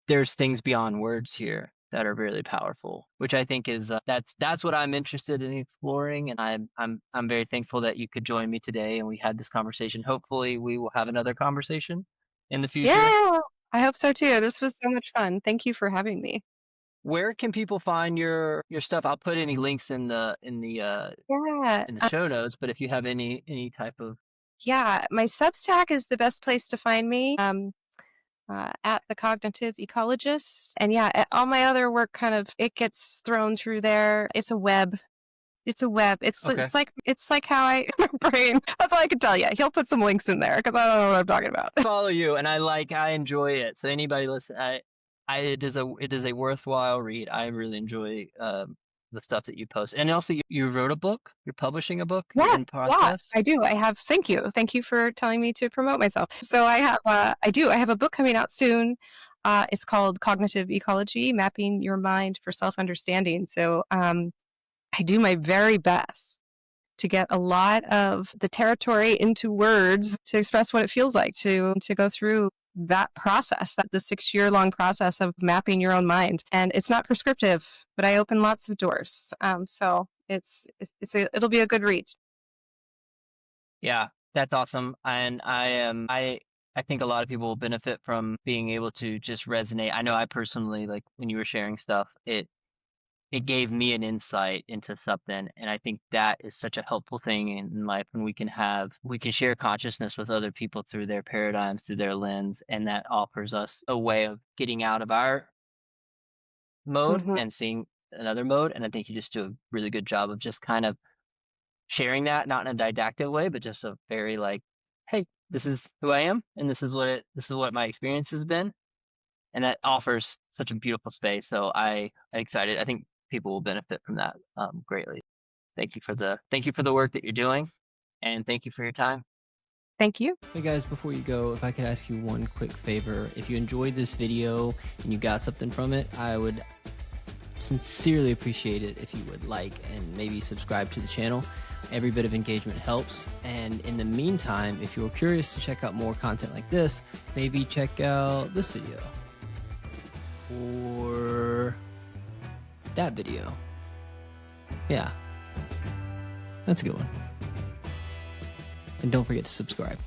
[SPEAKER 2] there's things beyond words here that are really powerful, which I think is that's what I'm interested in exploring, and I'm very thankful that you could join me today and we had this conversation. Hopefully, we will have another conversation in the future.
[SPEAKER 1] Yeah, I hope so too. This was so much fun. Thank you for having me.
[SPEAKER 2] Where can people find your stuff? I'll put any links
[SPEAKER 1] Yeah,
[SPEAKER 2] in the show notes, but if you have any type of
[SPEAKER 1] yeah, my Substack is the best place to find me. at the Cognitive Ecologist. And yeah, all my other work it gets thrown through there. It's a web. It's a web.
[SPEAKER 2] Okay.
[SPEAKER 1] It's like how my brain. That's all I can tell you. He'll put some links in there because I don't know what I'm talking about.
[SPEAKER 2] Follow you, and I enjoy it. So anybody listen, it is a worthwhile read. I really enjoy the stuff that you post, and also you wrote a book. You're publishing a book.
[SPEAKER 1] Yes,
[SPEAKER 2] You're in process.
[SPEAKER 1] yeah, I do. I have. Thank you for telling me to promote myself. So I have. I do. I have a book coming out soon. It's called Cognitive Ecology: Mapping Your Mind for Self-Understanding. So I do my very best to get a lot of the territory into words to express what it feels like to go through that process, the 6-year-long process of mapping your own mind. And it's not prescriptive, but I open lots of doors. So it'll be a good read.
[SPEAKER 2] Yeah, that's awesome. And I think a lot of people will benefit from being able to just resonate. I know I personally, like when you were sharing stuff, it gave me an insight into something, and I think that is such a helpful thing in life when we can share consciousness with other people through their paradigms, through their lens, and that offers us a way of getting out of our mode and seeing another mode. And I think you just do a really good job of just kind of sharing that, not in a didactic way, but just a very like, hey, this is who I am, and this is what my experience has been. And that offers such a beautiful space. So I'm excited. I think people will benefit from that greatly. Thank you for the work that you're doing, and thank you for your time.
[SPEAKER 1] Thank you.
[SPEAKER 2] Hey guys, before you go, if I could ask you one quick favor. If you enjoyed this video and you got something from it, I would sincerely appreciate it if you would like and maybe subscribe to the channel. Every bit of engagement helps. And in the meantime, if you're curious to check out more content like this, maybe check out this video or that video. Yeah, that's a good one. And don't forget to subscribe.